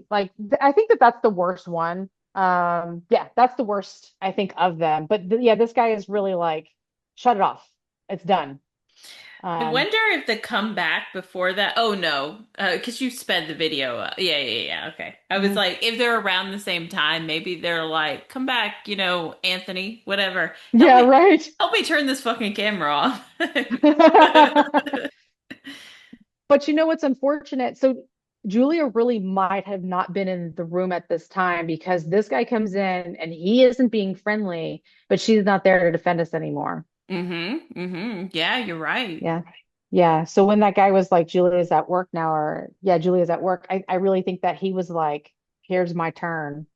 Speaker 1: Like I think that that's the worst one. Yeah, that's the worst I think of them. But yeah, this guy is really like, shut it off. It's done.
Speaker 2: I
Speaker 1: Um,
Speaker 2: wonder if the comeback before that. Oh no, because you sped the video. Yeah, yeah, yeah. Okay. I was
Speaker 1: mhm.
Speaker 2: like, if they're around the same time, maybe they're like, come back, Anthony, whatever.
Speaker 1: Yeah, right.
Speaker 2: Help me turn this fucking camera off.
Speaker 1: But you know what's unfortunate? So Julia really might have not been in the room at this time because this guy comes in and he isn't being friendly, but she's not there to defend us anymore.
Speaker 2: Mm-hmm. Mm-hmm. Yeah, you're right.
Speaker 1: Yeah. Yeah. So when that guy was like, Julia's at work now, or yeah, Julia's at work, I really think that he was like, here's my turn.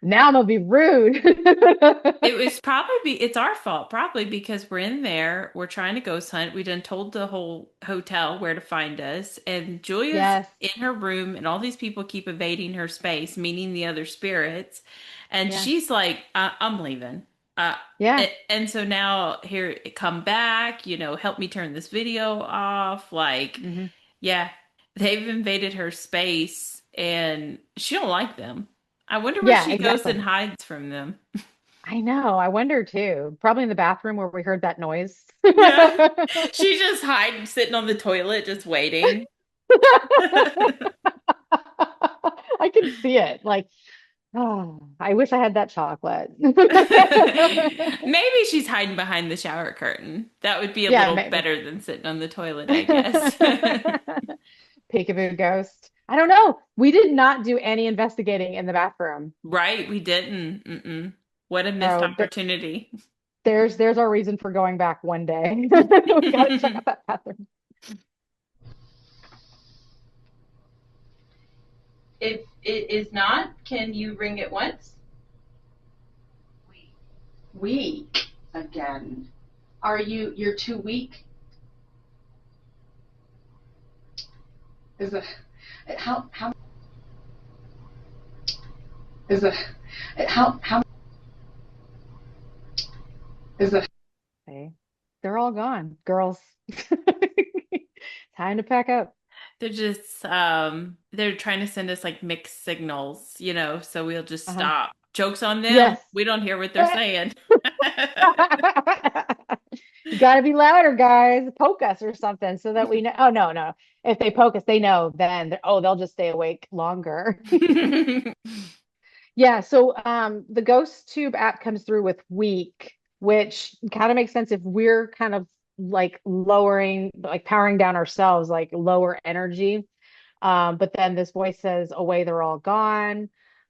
Speaker 1: Now I'm gonna be rude.
Speaker 2: It was probably it's our fault, probably because we're in there, we're trying to ghost hunt. We done told the whole hotel where to find us, and Julia's
Speaker 1: Yes.
Speaker 2: in her room, and all these people keep evading her space, meaning the other spirits, and
Speaker 1: Yeah.
Speaker 2: she's like, "I'm leaving." Uh,
Speaker 1: Yeah.
Speaker 2: and so now here, come back, help me turn this video off. Like,
Speaker 1: Hmm.
Speaker 2: yeah, they've invaded her space, and she don't like them. I wonder where
Speaker 1: Yeah,
Speaker 2: she goes
Speaker 1: exactly.
Speaker 2: and hides from them.
Speaker 1: I know. I wonder too. Probably in the bathroom where we heard that noise.
Speaker 2: Yeah. She just hiding, sitting on the toilet, just waiting.
Speaker 1: I can see it. Like, oh, I wish I had that chocolate.
Speaker 2: Maybe she's hiding behind the shower curtain. That would be a
Speaker 1: Yeah,
Speaker 2: little
Speaker 1: maybe.
Speaker 2: better than sitting on the toilet, I guess.
Speaker 1: Peekaboo ghost. I don't know. We did not do any investigating in the bathroom.
Speaker 2: Right, we didn't. Mm-mm. What a missed
Speaker 1: Oh,
Speaker 2: opportunity.
Speaker 1: there's our reason for going back one day. We got to check out that bathroom.
Speaker 2: If it is not, can you ring it once?
Speaker 4: Weak again. You're too weak? Is it, how, is it, how, is it,
Speaker 1: Hey, they're all gone, girls. Time to pack up.
Speaker 2: They're just they're trying to send us like mixed signals, so we'll just
Speaker 1: Uh-huh.
Speaker 2: stop. Joke's on them.
Speaker 1: Yes.
Speaker 2: We don't hear what they're saying.
Speaker 1: You got to be louder, guys. Poke us or something so that we know. Oh, no, no. If they poke us, they know then. They'll just stay awake longer. Yeah. So the Ghost Tube app comes through with weak, which kind of makes sense if we're kind of like lowering, like powering down ourselves, like lower energy. But then this voice says, away, they're all gone.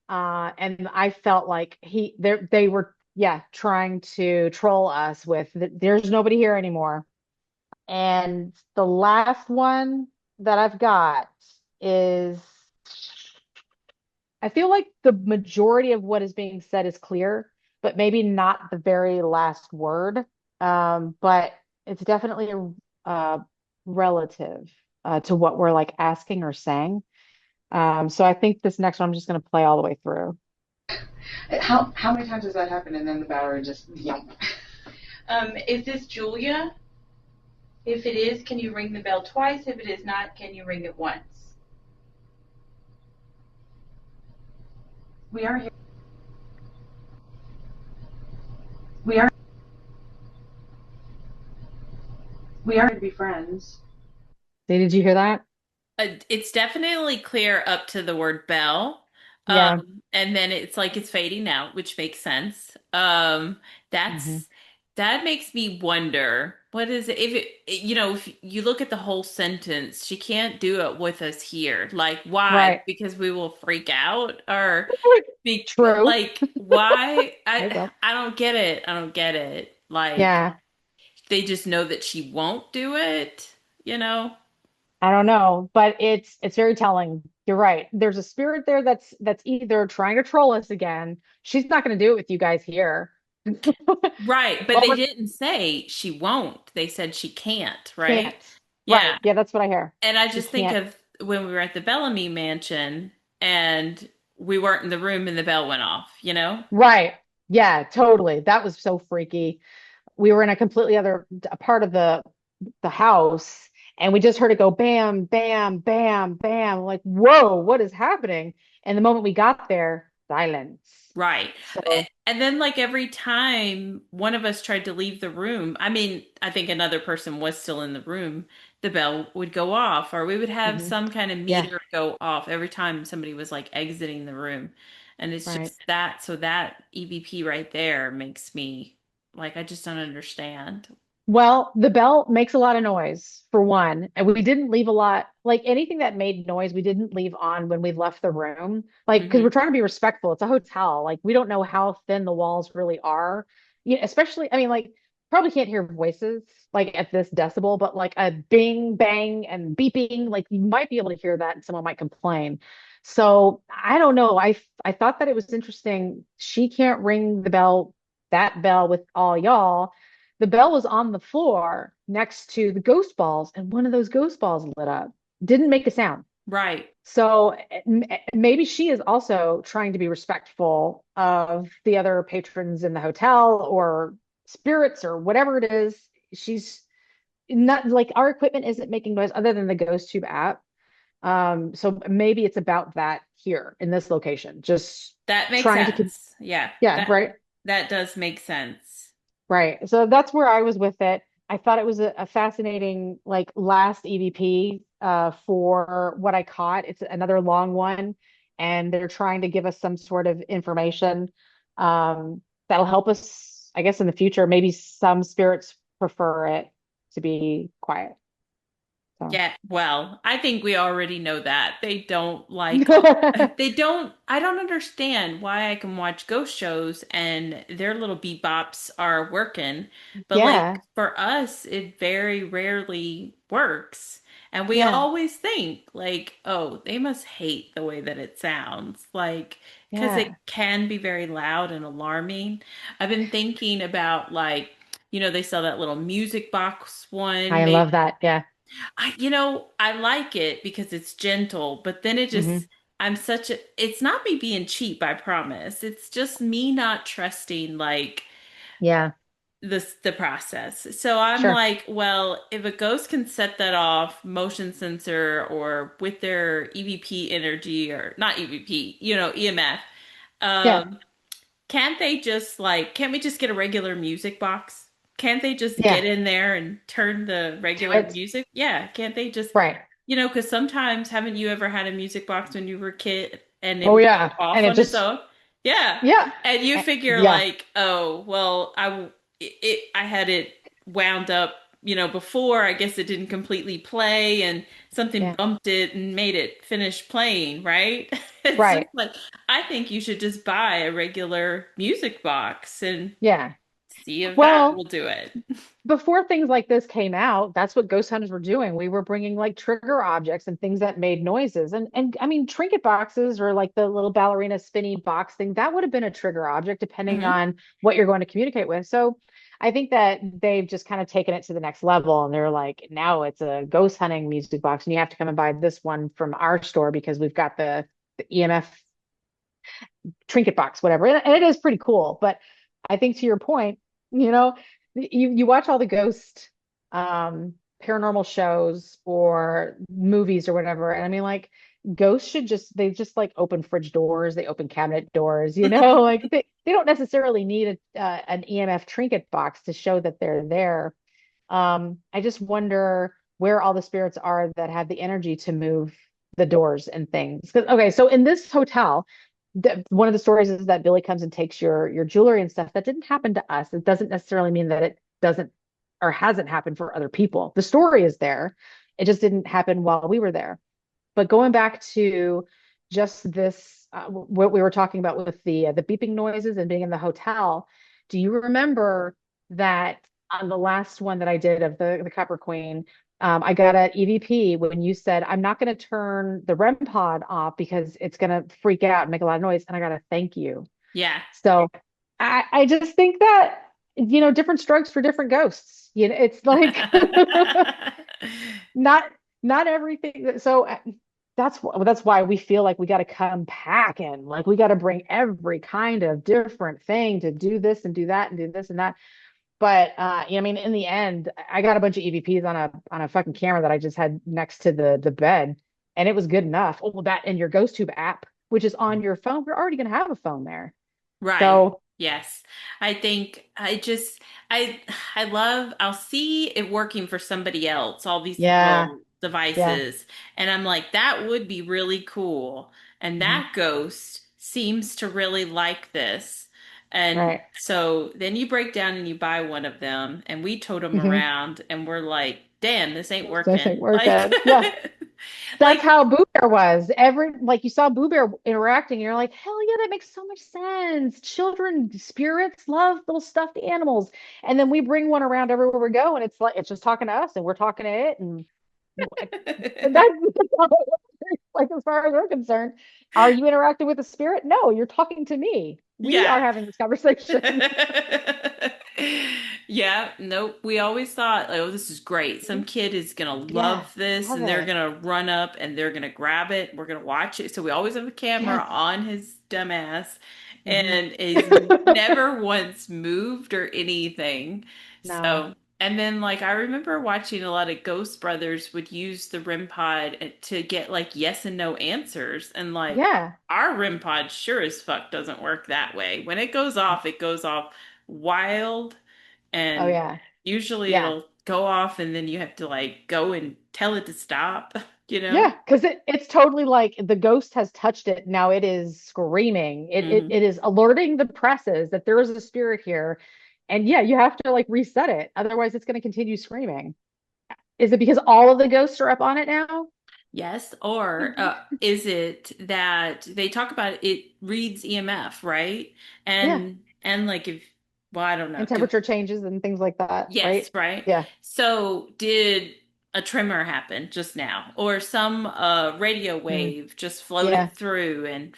Speaker 1: And I felt like they were, yeah, trying to troll us with there's nobody here anymore. And the last one that I've got is I feel like the majority of what is being said is clear, but maybe not the very last word. But it's definitely relative to what we're like asking or saying. So I think this next one I'm just going to play all the way through.
Speaker 4: how many times does that happen and then the battery just, yum.
Speaker 2: Is this Julia? If it is, can you ring the bell twice? If it is not, can you ring it once?
Speaker 4: We are here. We are. We are to be friends.
Speaker 1: See, did you hear that?
Speaker 2: It's definitely clear up to the word bell.
Speaker 1: Yeah.
Speaker 2: And then it's like it's fading out, which makes sense.
Speaker 1: Hmm.
Speaker 2: That makes me wonder, what is it? If you look at the whole sentence, she can't do it with us here. Like, why?
Speaker 1: Right.
Speaker 2: Because we will freak out, or
Speaker 1: True.
Speaker 2: like, why?
Speaker 1: I
Speaker 2: I
Speaker 1: will.
Speaker 2: I don't get it. I don't get it. Like,
Speaker 1: Yeah.
Speaker 2: they just know that she won't do it, you know?
Speaker 1: I don't know, but it's very telling. You're right. There's a spirit there that's either trying to troll us again. She's not going to do it with you guys here.
Speaker 2: Right, but
Speaker 1: Or
Speaker 2: they didn't say she won't. They said she can't, right?
Speaker 1: can't. Right.
Speaker 2: Yeah.
Speaker 1: Yeah, that's what I hear.
Speaker 2: And I
Speaker 1: She
Speaker 2: just think
Speaker 1: can't.
Speaker 2: of when we were at the Bellamy mansion and we weren't in the room and the bell went off, you know?
Speaker 1: Right. Yeah, totally. That was so freaky. We were in a completely other a part of the house and we just heard it go bam, bam, bam, bam. Like, whoa, what is happening? And the moment we got there, silence.
Speaker 2: Right.
Speaker 1: So,
Speaker 2: And then, like, every time one of us tried to leave the room, I mean, I think another person was still in the room, the bell would go off, or we would have
Speaker 1: mhm.
Speaker 2: some kind of
Speaker 1: Yeah,
Speaker 2: meter go off every time somebody was like exiting the room. And it's
Speaker 1: right.
Speaker 2: just that, so that EVP right there makes me like, I just don't understand.
Speaker 1: Well, the bell makes a lot of noise for one, and we didn't leave a lot, like anything that made noise, we didn't leave on when we left the room. Like, because
Speaker 2: Hmm.
Speaker 1: we're trying to be respectful. It's a hotel. Like, we don't know how thin the walls really are. Especially, I mean, like probably can't hear voices like at this decibel, but like a bing, bang, and beeping, like you might be able to hear that and someone might complain. So I don't know. I thought that it was interesting. She can't ring the bell, that bell with all y'all. The bell was on the floor next to the ghost balls, and one of those ghost balls lit up. Didn't make a sound.
Speaker 2: Right.
Speaker 1: So maybe she is also trying to be respectful of the other patrons in the hotel or spirits or whatever it is. She's not like our equipment isn't making noise other than the Ghost Tube app. So maybe it's about that here in this location, just
Speaker 2: That makes
Speaker 1: trying to,
Speaker 2: sense. Yeah.
Speaker 1: yeah, right.
Speaker 2: That does make sense.
Speaker 1: Right. So that's where I was with it. I thought it was a fascinating, like last EVP for what I caught. It's another long one, and they're trying to give us some sort of information that'll help us, I guess, in the future. Maybe some spirits prefer it to be quiet. So
Speaker 2: Yeah, well, I think we already know that. They don't like, I don't understand why I can watch ghost shows and their little bebops are working. But like
Speaker 1: yeah,
Speaker 2: for us, it very rarely works. And we
Speaker 1: yeah,
Speaker 2: always think like, oh, they must hate the way that it sounds. Like, because it
Speaker 1: yeah.
Speaker 2: can be very loud and alarming. I've been thinking about like, they sell that little music box one
Speaker 1: I
Speaker 2: made.
Speaker 1: love that. Yeah.
Speaker 2: I like it because it's gentle, but then it
Speaker 1: Hmm.
Speaker 2: just, it's not me being cheap, I promise. It's just me not trusting like
Speaker 1: Yeah.
Speaker 2: the process. So I'm
Speaker 1: Sure.
Speaker 2: like, well, if a ghost can set that off motion sensor or with their EVP energy or not EVP, EMF,
Speaker 1: Yeah.
Speaker 2: um, can't we just get a regular music box? Can't they just get
Speaker 1: Yeah.
Speaker 2: in there and turn the
Speaker 1: Do
Speaker 2: regular
Speaker 1: it.
Speaker 2: music? Yeah, can't they just,
Speaker 1: Right.
Speaker 2: because sometimes haven't you ever had a music box when you were a kid and it
Speaker 1: Oh
Speaker 2: would go
Speaker 1: yeah.
Speaker 2: off
Speaker 1: And it
Speaker 2: on its
Speaker 1: just,
Speaker 2: own? Yeah.
Speaker 1: yeah.
Speaker 2: And you figure
Speaker 1: Yeah.
Speaker 2: like, oh, well, I had it wound up, before. I guess it didn't completely play and something
Speaker 1: Yeah.
Speaker 2: bumped it and made it finish playing, right? It's just
Speaker 1: Right.
Speaker 2: like I think you should just buy a regular music box and
Speaker 1: Yeah.
Speaker 2: see if that will
Speaker 1: Well,
Speaker 2: do it.
Speaker 1: before things like this came out, that's what ghost hunters were doing. We were bringing like trigger objects and things that made noises. And I mean, trinket boxes or like the little ballerina spinny box thing, that would have been a trigger object depending
Speaker 2: Hmm.
Speaker 1: on what you're going to communicate with. So I think that they've just kind of taken it to the next level and they're like, now it's a ghost hunting music box and you have to come and buy this one from our store because we've got the EMF trinket box, whatever. And it is pretty cool. But I think to your point, you know, you watch all the ghost paranormal shows or movies or whatever. And I mean, like ghosts should they just like open fridge doors, they open cabinet doors, like they don't necessarily need an EMF trinket box to show that they're there. I just wonder where all the spirits are that have the energy to move the doors and things. 'Cause, okay, so in this hotel, one of the stories is that Billy comes and takes your jewelry and stuff. That didn't happen to us. It doesn't necessarily mean that it doesn't or hasn't happened for other people. The story is there. It just didn't happen while we were there. But going back to just this, what we were talking about with the beeping noises and being in the hotel, do you remember that on the last one that I did of the Copper Queen, I got an EVP when you said, I'm not going to turn the REM pod off because it's going to freak out and make a lot of noise. And I got to thank you.
Speaker 2: Yeah.
Speaker 1: So I just think that, different strokes for different ghosts. It's like not not everything. So that's why we feel like we got to come packing. Like we got to bring every kind of different thing to do this and do that and do this and that. But I mean, in the end, I got a bunch of EVPs on a fucking camera that I just had next to the bed, and it was good enough. Oh, well, that and your GhostTube app, which is on your phone, we're already gonna have a phone there.
Speaker 2: Right.
Speaker 1: So
Speaker 2: Yes. I think I I love I'll see it working for somebody else, all these
Speaker 1: yeah,
Speaker 2: little
Speaker 1: yeah,
Speaker 2: devices. And I'm like, that would be really cool. And
Speaker 1: mhm,
Speaker 2: that ghost seems to really like this. And
Speaker 1: right,
Speaker 2: so then you break down and you buy one of them and we tote them
Speaker 1: hmm.
Speaker 2: around and we're like, damn, this ain't
Speaker 1: This ain't
Speaker 2: working. Like
Speaker 1: working. Yeah, That's
Speaker 2: Like,
Speaker 1: how Boo Bear was. Like you saw Boo Bear interacting, and you're like, hell yeah, that makes so much sense. Children, spirits love little stuffed animals. And then we bring one around everywhere we go, and it's like it's just talking to us and we're talking to it. And that's like as far as we're concerned. Are you interacting with a spirit? No, you're talking to me. We
Speaker 2: yeah.
Speaker 1: are having this conversation.
Speaker 2: Yeah, nope. We always thought, oh, this is great. Some kid is gonna
Speaker 1: Yeah,
Speaker 2: love this
Speaker 1: love
Speaker 2: and they're
Speaker 1: it.
Speaker 2: gonna run up and they're gonna grab it. We're gonna watch it. So we always have a camera
Speaker 1: Yes.
Speaker 2: on his dumbass
Speaker 1: Hmm.
Speaker 2: and he's never once moved or anything.
Speaker 1: No.
Speaker 2: So, and then like I remember watching a lot of Ghost Brothers would use the REM pod to get like yes and no answers. And like
Speaker 1: Yeah.
Speaker 2: our REM pod sure as fuck doesn't work that way. When it goes off wild
Speaker 1: Oh
Speaker 2: and
Speaker 1: yeah.
Speaker 2: usually
Speaker 1: Yeah.
Speaker 2: it'll go off and then you have to like go and tell it to stop, you know?
Speaker 1: Yeah, because it's totally like the ghost has touched it. Now it is screaming.
Speaker 2: Hmm.
Speaker 1: It is alerting the presses that there is a spirit here. And yeah, you have to like reset it. Otherwise, it's going to continue screaming. Is it because all of the ghosts are up on it now?
Speaker 2: Yes, or is it that they talk about it reads EMF, right?
Speaker 1: Yeah.
Speaker 2: And like if well, I don't know.
Speaker 1: And temperature changes and things like that,
Speaker 2: Yes,
Speaker 1: right?
Speaker 2: right.
Speaker 1: Yeah.
Speaker 2: So did a tremor happen just now, or some radio
Speaker 1: Mm.
Speaker 2: wave just floated
Speaker 1: Yeah.
Speaker 2: through and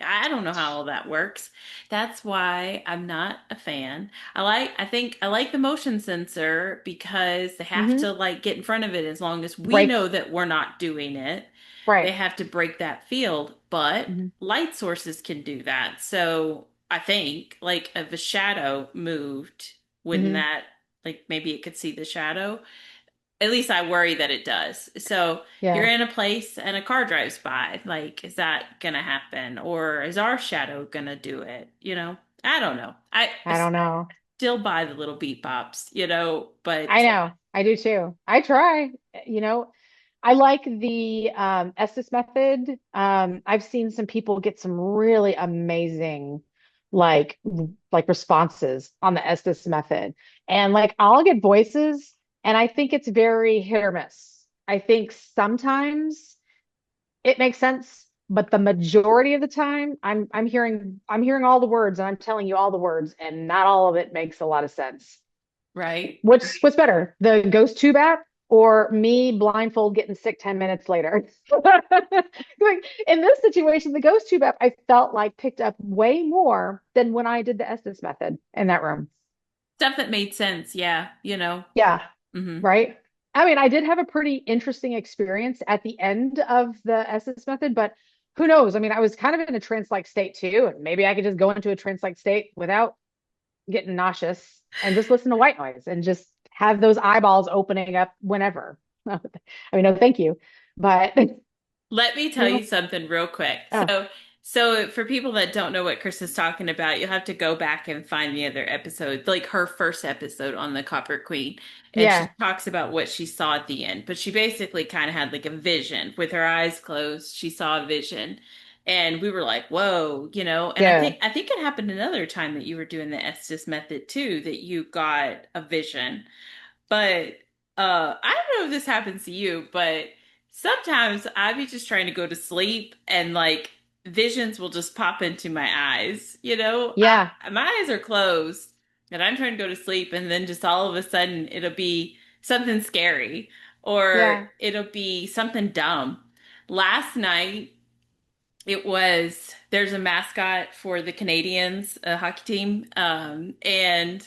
Speaker 2: I don't know how all that works. That's why I'm not a fan. I think I like the motion sensor because they have
Speaker 1: Hmm.
Speaker 2: to like get in front of it as long as we
Speaker 1: Break.
Speaker 2: know that we're not doing it. They
Speaker 1: Right.
Speaker 2: have to break that field, but
Speaker 1: Hmm.
Speaker 2: light sources can do that. So I think like if a shadow moved, wouldn't
Speaker 1: Hmm.
Speaker 2: that like maybe it could see the shadow? At least I worry that it does. So you're
Speaker 1: Yeah.
Speaker 2: in a place and a car drives by. Like, is that gonna happen? Or is our shadow gonna do it? You know? I don't know. I
Speaker 1: I don't know.
Speaker 2: still buy the little beat bops, you know,
Speaker 1: I
Speaker 2: but
Speaker 1: know. I do too. I try, you know. I like the Estes method. I've seen some people get some really amazing like responses on the Estes method. And like I'll get voices and I think it's very hit or miss. I think sometimes it makes sense, but the majority of the time I'm hearing all the words and I'm telling you all the words and not all of it makes a lot of sense.
Speaker 2: right.
Speaker 1: What's better, the ghost tube app or me blindfold getting sick 10 minutes later? Like in this situation, the ghost tube app I felt like picked up way more than when I did the Estes method in that room.
Speaker 2: Stuff that made sense, yeah, you know.
Speaker 1: Yeah,
Speaker 2: Hmm.
Speaker 1: right. I mean, I did have a pretty interesting experience at the end of the Estes method, but who knows? I mean, I was kind of in a trance-like state too, and maybe I could just go into a trance-like state without getting nauseous and just listen to white noise and just have those eyeballs opening up whenever. I mean, no, thank you. But
Speaker 2: Let me tell
Speaker 1: you
Speaker 2: you
Speaker 1: know,
Speaker 2: something real quick.
Speaker 1: oh,
Speaker 2: So for people that don't know what Chris is talking about, you'll have to go back and find the other episode, like her first episode on the Copper Queen. And she
Speaker 1: yeah,
Speaker 2: talks about what she saw at the end. But she basically kind of had like a vision with her eyes closed. She saw a vision. And we were like, whoa, you know, and
Speaker 1: yeah,
Speaker 2: I think it happened another time that you were doing the Estes method too, that you got a vision. But I don't know if this happens to you, but sometimes I be just trying to go to sleep and like visions will just pop into my eyes. You know,
Speaker 1: yeah,
Speaker 2: my eyes are closed and I'm trying to go to sleep, and then just all of a sudden it'll be something scary or
Speaker 1: yeah.
Speaker 2: it'll be something dumb. Last night, it was there's a mascot for the Canadians hockey team, and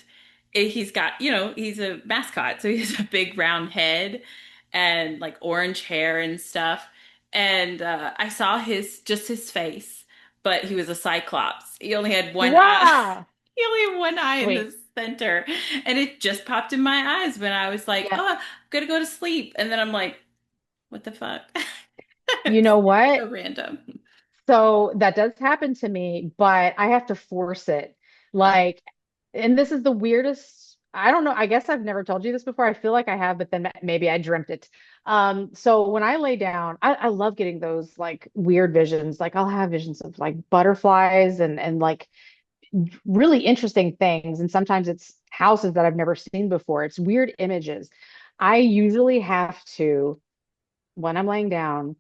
Speaker 2: he's got he's a mascot, so he has a big round head and like orange hair and stuff. And I saw his face, but he was a cyclops. He only had one eye.
Speaker 1: Wow.
Speaker 2: He only had one eye in the
Speaker 1: Sweet.
Speaker 2: center, and it just popped in my eyes when I was like,
Speaker 1: Yeah.
Speaker 2: "Oh, I'm gonna go to sleep," and then I'm like, "What the fuck?"
Speaker 1: You know what?
Speaker 2: So random.
Speaker 1: So that does happen to me, but I have to force it. Like, and this is the weirdest. I don't know. I guess I've never told you this before. I feel like I have, but then maybe I dreamt it. So when I lay down, I love getting those like weird visions. Like I'll have visions of like butterflies and like really interesting things. And sometimes it's houses that I've never seen before. It's weird images. I usually have to when I'm laying down,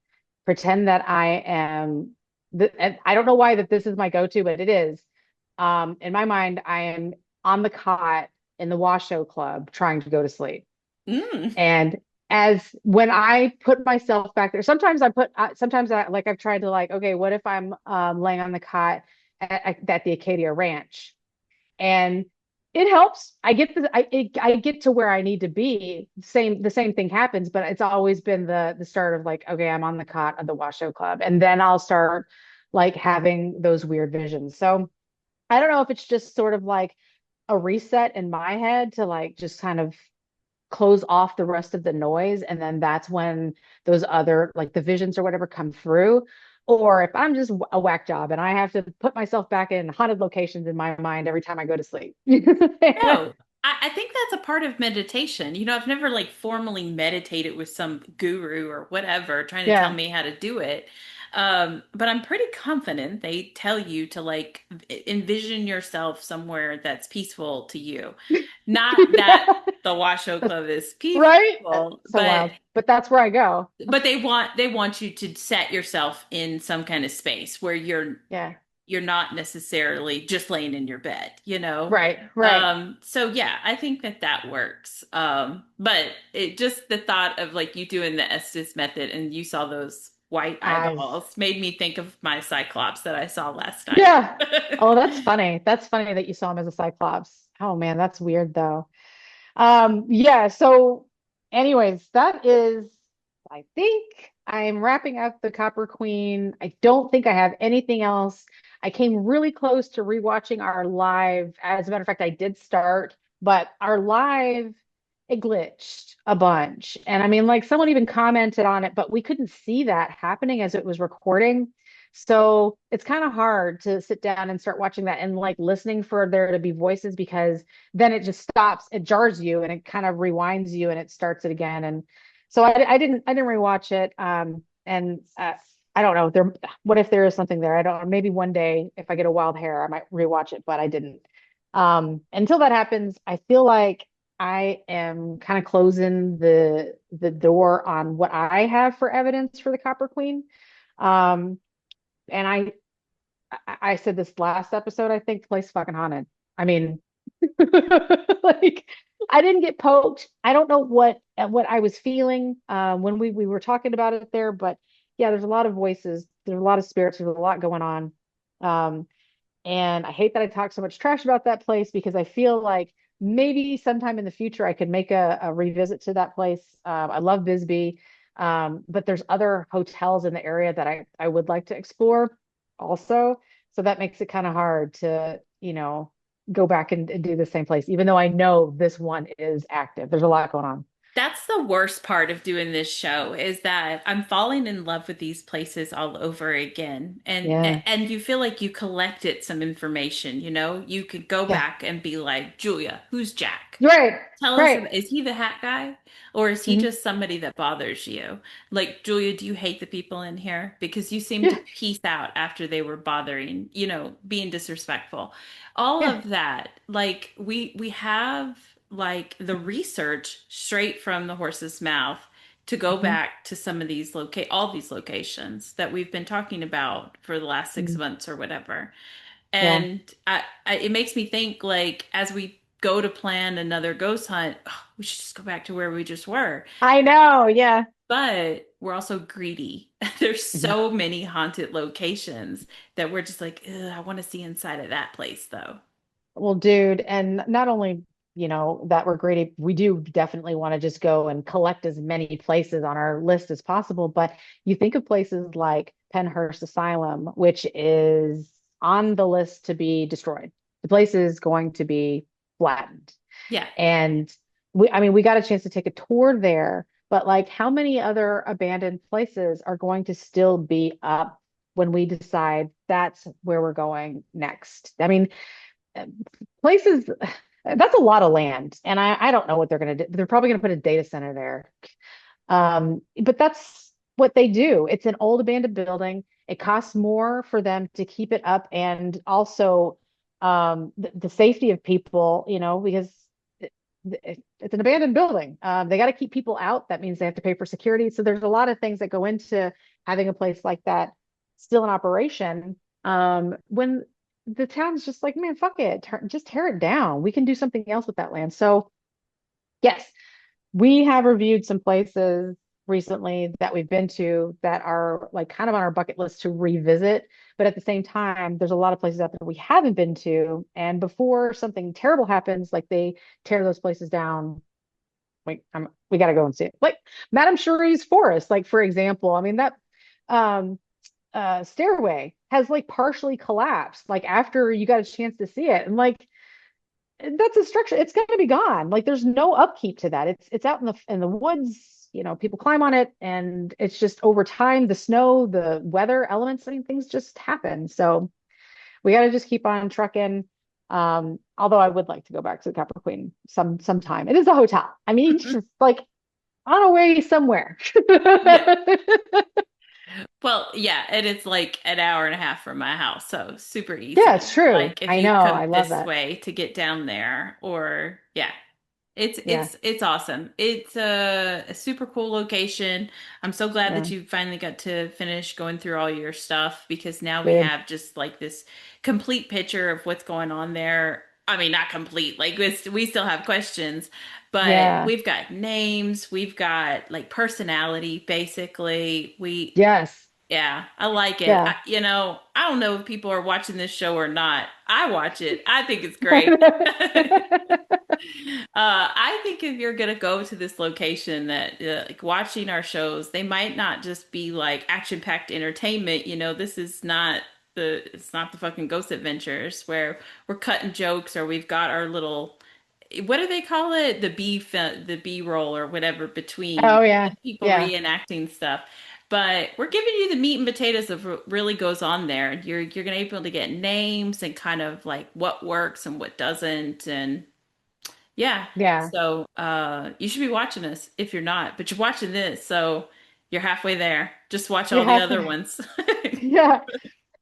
Speaker 1: pretend that I am and I don't know why that this is my go-to, but it is. In my mind, I am on the cot in the Washoe Club trying to go to sleep.
Speaker 2: Mm.
Speaker 1: And as when I put myself back there, sometimes I like I've tried to like, okay, what if I'm laying on the cot at the Acadia Ranch, and it helps. I get to where I need to be. The same thing happens, but it's always been the start of like, okay, I'm on the cot of the Washoe Club, and then I'll start like having those weird visions. So I don't know if it's just sort of like a reset in my head to like just kind of close off the rest of the noise, and then that's when those other like the visions or whatever come through, or if I'm just a whack job and I have to put myself back in haunted locations in my mind every time I go to sleep.
Speaker 2: No, I think that's a part of meditation. I've never like formally meditated with some guru or whatever trying to tell
Speaker 1: Yeah.
Speaker 2: me how to do it. But I'm pretty confident they tell you to like envision yourself somewhere that's peaceful to you. Not that the Washoe Club is
Speaker 1: Right,
Speaker 2: peaceful,
Speaker 1: so
Speaker 2: but
Speaker 1: wild, but that's where I go.
Speaker 2: they want you to set yourself in some kind of space where
Speaker 1: Yeah.
Speaker 2: you're not necessarily just laying in your bed, you know?
Speaker 1: Right.
Speaker 2: So yeah, I think that works. But it just the thought of like you doing the Estes method and you saw those white
Speaker 1: Eyes.
Speaker 2: eyeballs made me think of my Cyclops that I saw last night.
Speaker 1: Yeah. Oh, that's funny. That's funny that you saw him as a Cyclops. Oh man, that's weird though. Yeah, so anyways, that is, I think I'm wrapping up the Copper Queen. I don't think I have anything else. I came really close to rewatching our live. As a matter of fact, I did start, but our live, it glitched a bunch. And I mean, like someone even commented on it, but we couldn't see that happening as it was recording. So it's kind of hard to sit down and start watching that and like listening for there to be voices, because then it just stops, it jars you and it kind of rewinds you and it starts it again. And so I didn't rewatch it. And I don't know what if there is something there? I don't know. Maybe one day if I get a wild hair, I might rewatch it, but I didn't. Until that happens, I feel like I am kind of closing the door on what I have for evidence for the Copper Queen. Um, and I said this last episode, I think the place is fucking haunted. I mean, like I didn't get poked. I don't know what I was feeling when we were talking about it there, but yeah, there's a lot of voices, there's a lot of spirits, there's a lot going on. Um, and I hate that I talk so much trash about that place, because I feel like maybe sometime in the future I could make a revisit to that place. I love Bisbee, but there's other hotels in the area that I would like to explore also. So that makes it kind of hard to, go back and do the same place, even though I know this one is active. There's a lot going on.
Speaker 2: That's the worst part of doing this show is that I'm falling in love with these places all over again. And
Speaker 1: Yeah.
Speaker 2: and you feel like you collected some information, you know? You could go
Speaker 1: Yeah.
Speaker 2: back and be like, "Julia, who's Jack?
Speaker 1: Right.
Speaker 2: Tell us,
Speaker 1: Right.
Speaker 2: is he the hat guy or is he
Speaker 1: Mhm.
Speaker 2: just somebody that bothers you? Like, Julia, do you hate the people in here? Because you seem to
Speaker 1: Yeah.
Speaker 2: peace out after they were bothering, being disrespectful. All
Speaker 1: Yeah.
Speaker 2: of that, like we have like the research straight from the horse's mouth to go
Speaker 1: Mhm.
Speaker 2: back to some of these all these locations that we've been talking about for the last six
Speaker 1: Mhm.
Speaker 2: months or whatever.
Speaker 1: Yeah.
Speaker 2: And it makes me think like as we go to plan another ghost hunt, oh, we should just go back to where we just were.
Speaker 1: I know. Yeah.
Speaker 2: But we're also greedy. There's
Speaker 1: Mhm.
Speaker 2: so many haunted locations that we're just like, "Ugh, I want to see inside of that place though."
Speaker 1: Well, dude, and not only, that we're greedy, we do definitely want to just go and collect as many places on our list as possible. But you think of places like Penhurst Asylum, which is on the list to be destroyed. The place is going to be flattened.
Speaker 2: Yeah.
Speaker 1: And I mean, we got a chance to take a tour there, but like how many other abandoned places are going to still be up when we decide that's where we're going next? I mean, places, that's a lot of land, and I don't know what they're going to do. They're probably going to put a data center there. But that's what they do. It's an old abandoned building. It costs more for them to keep it up, and also the safety of people, because it's an abandoned building. They got to keep people out. That means they have to pay for security. So there's a lot of things that go into having a place like that still in operation. When the town's just like, man, fuck it, just tear it down. We can do something else with that land. So yes, we have reviewed some places recently that we've been to that are like kind of on our bucket list to revisit. But at the same time, there's a lot of places out there we haven't been to. And before something terrible happens, like they tear those places down, we got to go and see it. Like Madame Cherie's Forest, like for example, I mean that um, stairway has like partially collapsed, like after you got a chance to see it, and like that's a structure. It's going to be gone. Like there's no upkeep to that. It's out in the woods. You know, people climb on it, and it's just over time, the snow, the weather elements, I mean, things just happen. So we got to just keep on trucking. Although I would like to go back to the Copper Queen sometime. It is a hotel. I mean, it's just like on our way somewhere.
Speaker 2: Yeah. Well, yeah, and it's like an hour and a half from my house, so super easy.
Speaker 1: Yeah, it's true.
Speaker 2: Like if
Speaker 1: I
Speaker 2: you
Speaker 1: know.
Speaker 2: come
Speaker 1: I love
Speaker 2: this
Speaker 1: that.
Speaker 2: way to get down there, or yeah, it's
Speaker 1: Yeah.
Speaker 2: it's awesome. It's a super cool location. I'm so glad
Speaker 1: Yeah.
Speaker 2: that you finally got to finish going through all your stuff because now we
Speaker 1: Same.
Speaker 2: have just like this complete picture of what's going on there. I mean, not complete, like we still have questions, but
Speaker 1: Yeah.
Speaker 2: we've got names, we've got like personality, basically.
Speaker 1: Yes.
Speaker 2: Yeah, I like it.
Speaker 1: Yeah.
Speaker 2: I don't know if people are watching this show or not. I watch it. I think it's great. I think if you're gonna go to this location that like watching our shows, they might not just be like action-packed entertainment. This is not it's not the fucking Ghost Adventures where we're cutting jokes or we've got our little what do they call it? The B roll or whatever between
Speaker 1: Oh yeah.
Speaker 2: people
Speaker 1: Yeah.
Speaker 2: reenacting stuff. But we're giving you the meat and potatoes of what really goes on there. You're gonna be able to get names and kind of like what works and what doesn't, and yeah.
Speaker 1: Yeah.
Speaker 2: So you should be watching this if you're not, but you're watching this, so you're halfway there. Just watch
Speaker 1: You
Speaker 2: all the
Speaker 1: have
Speaker 2: other
Speaker 1: to.
Speaker 2: ones.
Speaker 1: Yeah.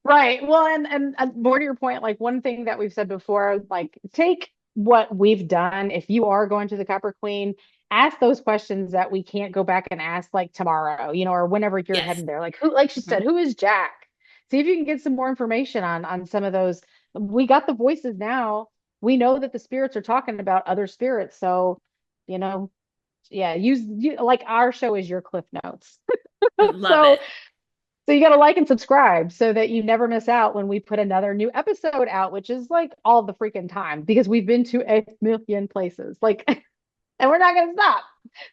Speaker 1: Right. Well, and more to your point, like one thing that we've said before, like take what we've done. If you are going to the Copper Queen, ask those questions that we can't go back and ask like tomorrow, or whenever you're
Speaker 2: Yes.
Speaker 1: heading there. Like who, like she said,
Speaker 2: Mhm.
Speaker 1: who is Jack? See if you can get some more information on some of those. We got the voices now. We know that the spirits are talking about other spirits. So, you know, yeah, like our show is your cliff notes.
Speaker 2: I love
Speaker 1: So
Speaker 2: it.
Speaker 1: you got to like and subscribe so that you never miss out when we put another new episode out, which is like all the freaking time because we've been to a million places. Like, and we're not going to stop.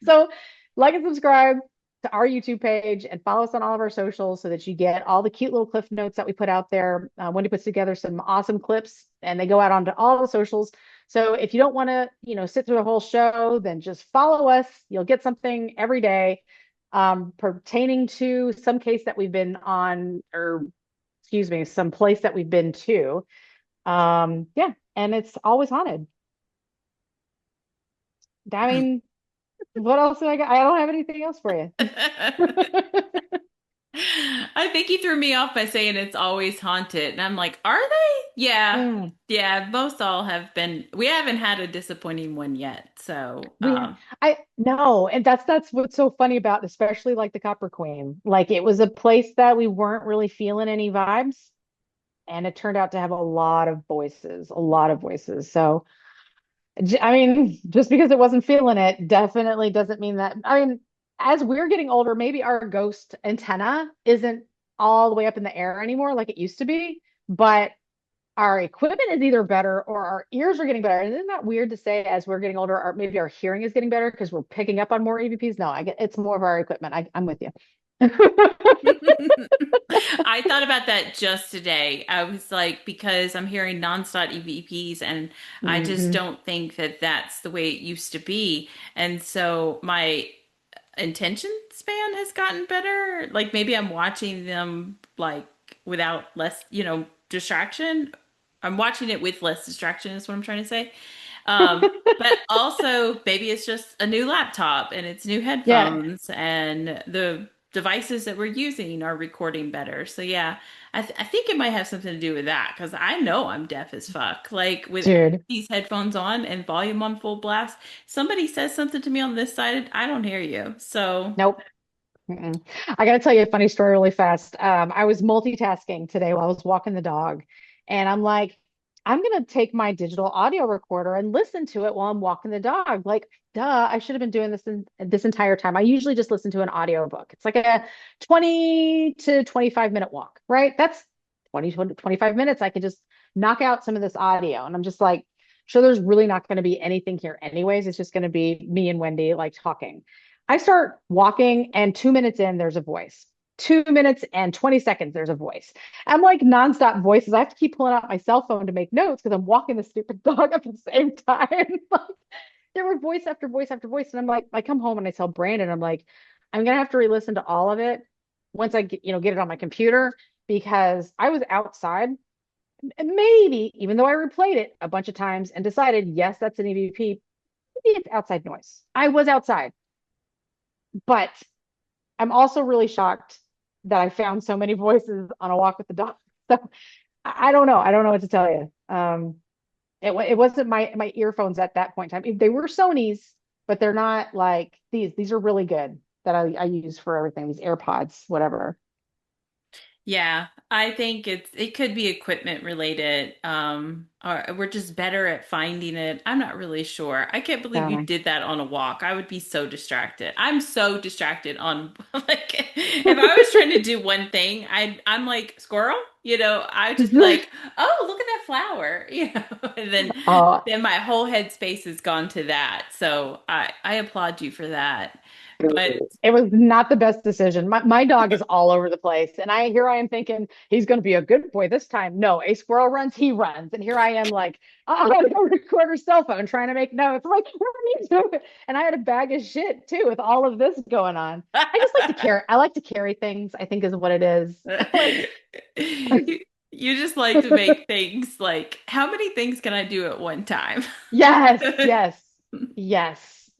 Speaker 1: So, like and subscribe to our YouTube page and follow us on all of our socials so that you get all the cute little cliff notes that we put out there. Wendy puts together some awesome clips and they go out onto all the socials. So, if you don't want to, sit through the whole show, then just follow us. You'll get something every day pertaining to some case that we've been on, or excuse me, some place that we've been to. Yeah, and it's always haunted. I mean, what else do I got? I don't have anything else for you.
Speaker 2: I think he threw me off by saying it's always haunted. And I'm like, are they? Yeah.
Speaker 1: Mm.
Speaker 2: Yeah. Most all have been. We haven't had a disappointing one yet. So,
Speaker 1: I no, and that's what's so funny about, especially like the Copper Queen. Like it was a place that we weren't really feeling any vibes, and it turned out to have a lot of voices, a lot of voices. So I mean, just because it wasn't feeling it definitely doesn't mean that. I mean, as we're getting older, maybe our ghost antenna isn't all the way up in the air anymore like it used to be, but our equipment is either better or our ears are getting better. And isn't that weird to say as we're getting older, maybe our hearing is getting better because we're picking up on more EVPs? No, I get it's more of our equipment. I'm with you.
Speaker 2: I thought about that just today. I was like, because I'm hearing nonstop EVPs, and I just
Speaker 1: Hmm.
Speaker 2: don't think that that's the way it used to be. And so my attention span has gotten better. Like maybe I'm watching them like without less, distraction. I'm watching it with less distraction is what I'm trying to say. But also maybe it's just a new laptop and it's new
Speaker 1: Yeah.
Speaker 2: headphones and the devices that we're using are recording better. So yeah, I think it might have something to do with that because I know I'm deaf as fuck. Like with
Speaker 1: Dude.
Speaker 2: these headphones on and volume on full blast, somebody says something to me on this side, I don't hear you. So
Speaker 1: Nope. Mm-mm. I got to tell you a funny story really fast. I was multitasking today while I was walking the dog, and I'm like, I'm gonna take my digital audio recorder and listen to it while I'm walking the dog. Like, duh, I should have been doing this entire time. I usually just listen to an audio book. It's like a 20 to 25-minute walk, right? That's 20 to 25 minutes. I can just knock out some of this audio, and I'm just like, sure, there's really not going to be anything here anyways. It's just going to be me and Wendy like talking. I start walking, and 2 minutes in, there's a voice. 2 minutes and 20 seconds, there's a voice. I'm like nonstop voices. I have to keep pulling out my cell phone to make notes because I'm walking the stupid dog at the same time. Like, there were voice after voice after voice. And I'm like, I come home and I tell Brandon, I'm like, I'm gonna have to re-listen to all of it once I get it on my computer because I was outside and maybe, even though I replayed it a bunch of times and decided, yes, that's an EVP, maybe it's outside noise. I was outside. But I'm also really shocked that I found so many voices on a walk with the dog. So I don't know. I don't know what to tell you. It wasn't my earphones at that point in time. They were Sony's, but they're not like these. These are really good that I use for everything. These AirPods, whatever.
Speaker 2: yeah, I think it could be equipment related. Or we're just better at finding it. I'm not really sure. I can't believe you
Speaker 1: So,
Speaker 2: did that on a walk. I would be so distracted. I'm so distracted on like if I was trying to do one thing, I'm like squirrel, I just be like, oh, look at that flower, and
Speaker 1: oh,
Speaker 2: then my whole headspace has gone to that. So I applaud you for that. But
Speaker 1: it was not the best decision. My dog is all over the place. And I am thinking he's going to be a good boy this time. No, a squirrel runs, he runs. And here I am like, oh, I gotta go record her cell phone trying to make notes. I'm like, what are you doing? And I had a bag of shit too with all of this going on. I just like to carry. I like to carry things, I think is what it is. Like,
Speaker 2: you just like to make things like, how many things can I do at one time?
Speaker 1: yes, yes, yes.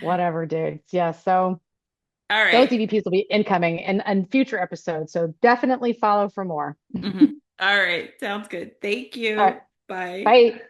Speaker 1: Whatever, dude. Yeah. So
Speaker 2: All
Speaker 1: those
Speaker 2: right.
Speaker 1: EVPs will be incoming and future episodes. So definitely follow for more.
Speaker 2: Mhm. All right. Sounds good. Thank
Speaker 1: All right.
Speaker 2: you. Bye.
Speaker 1: Bye.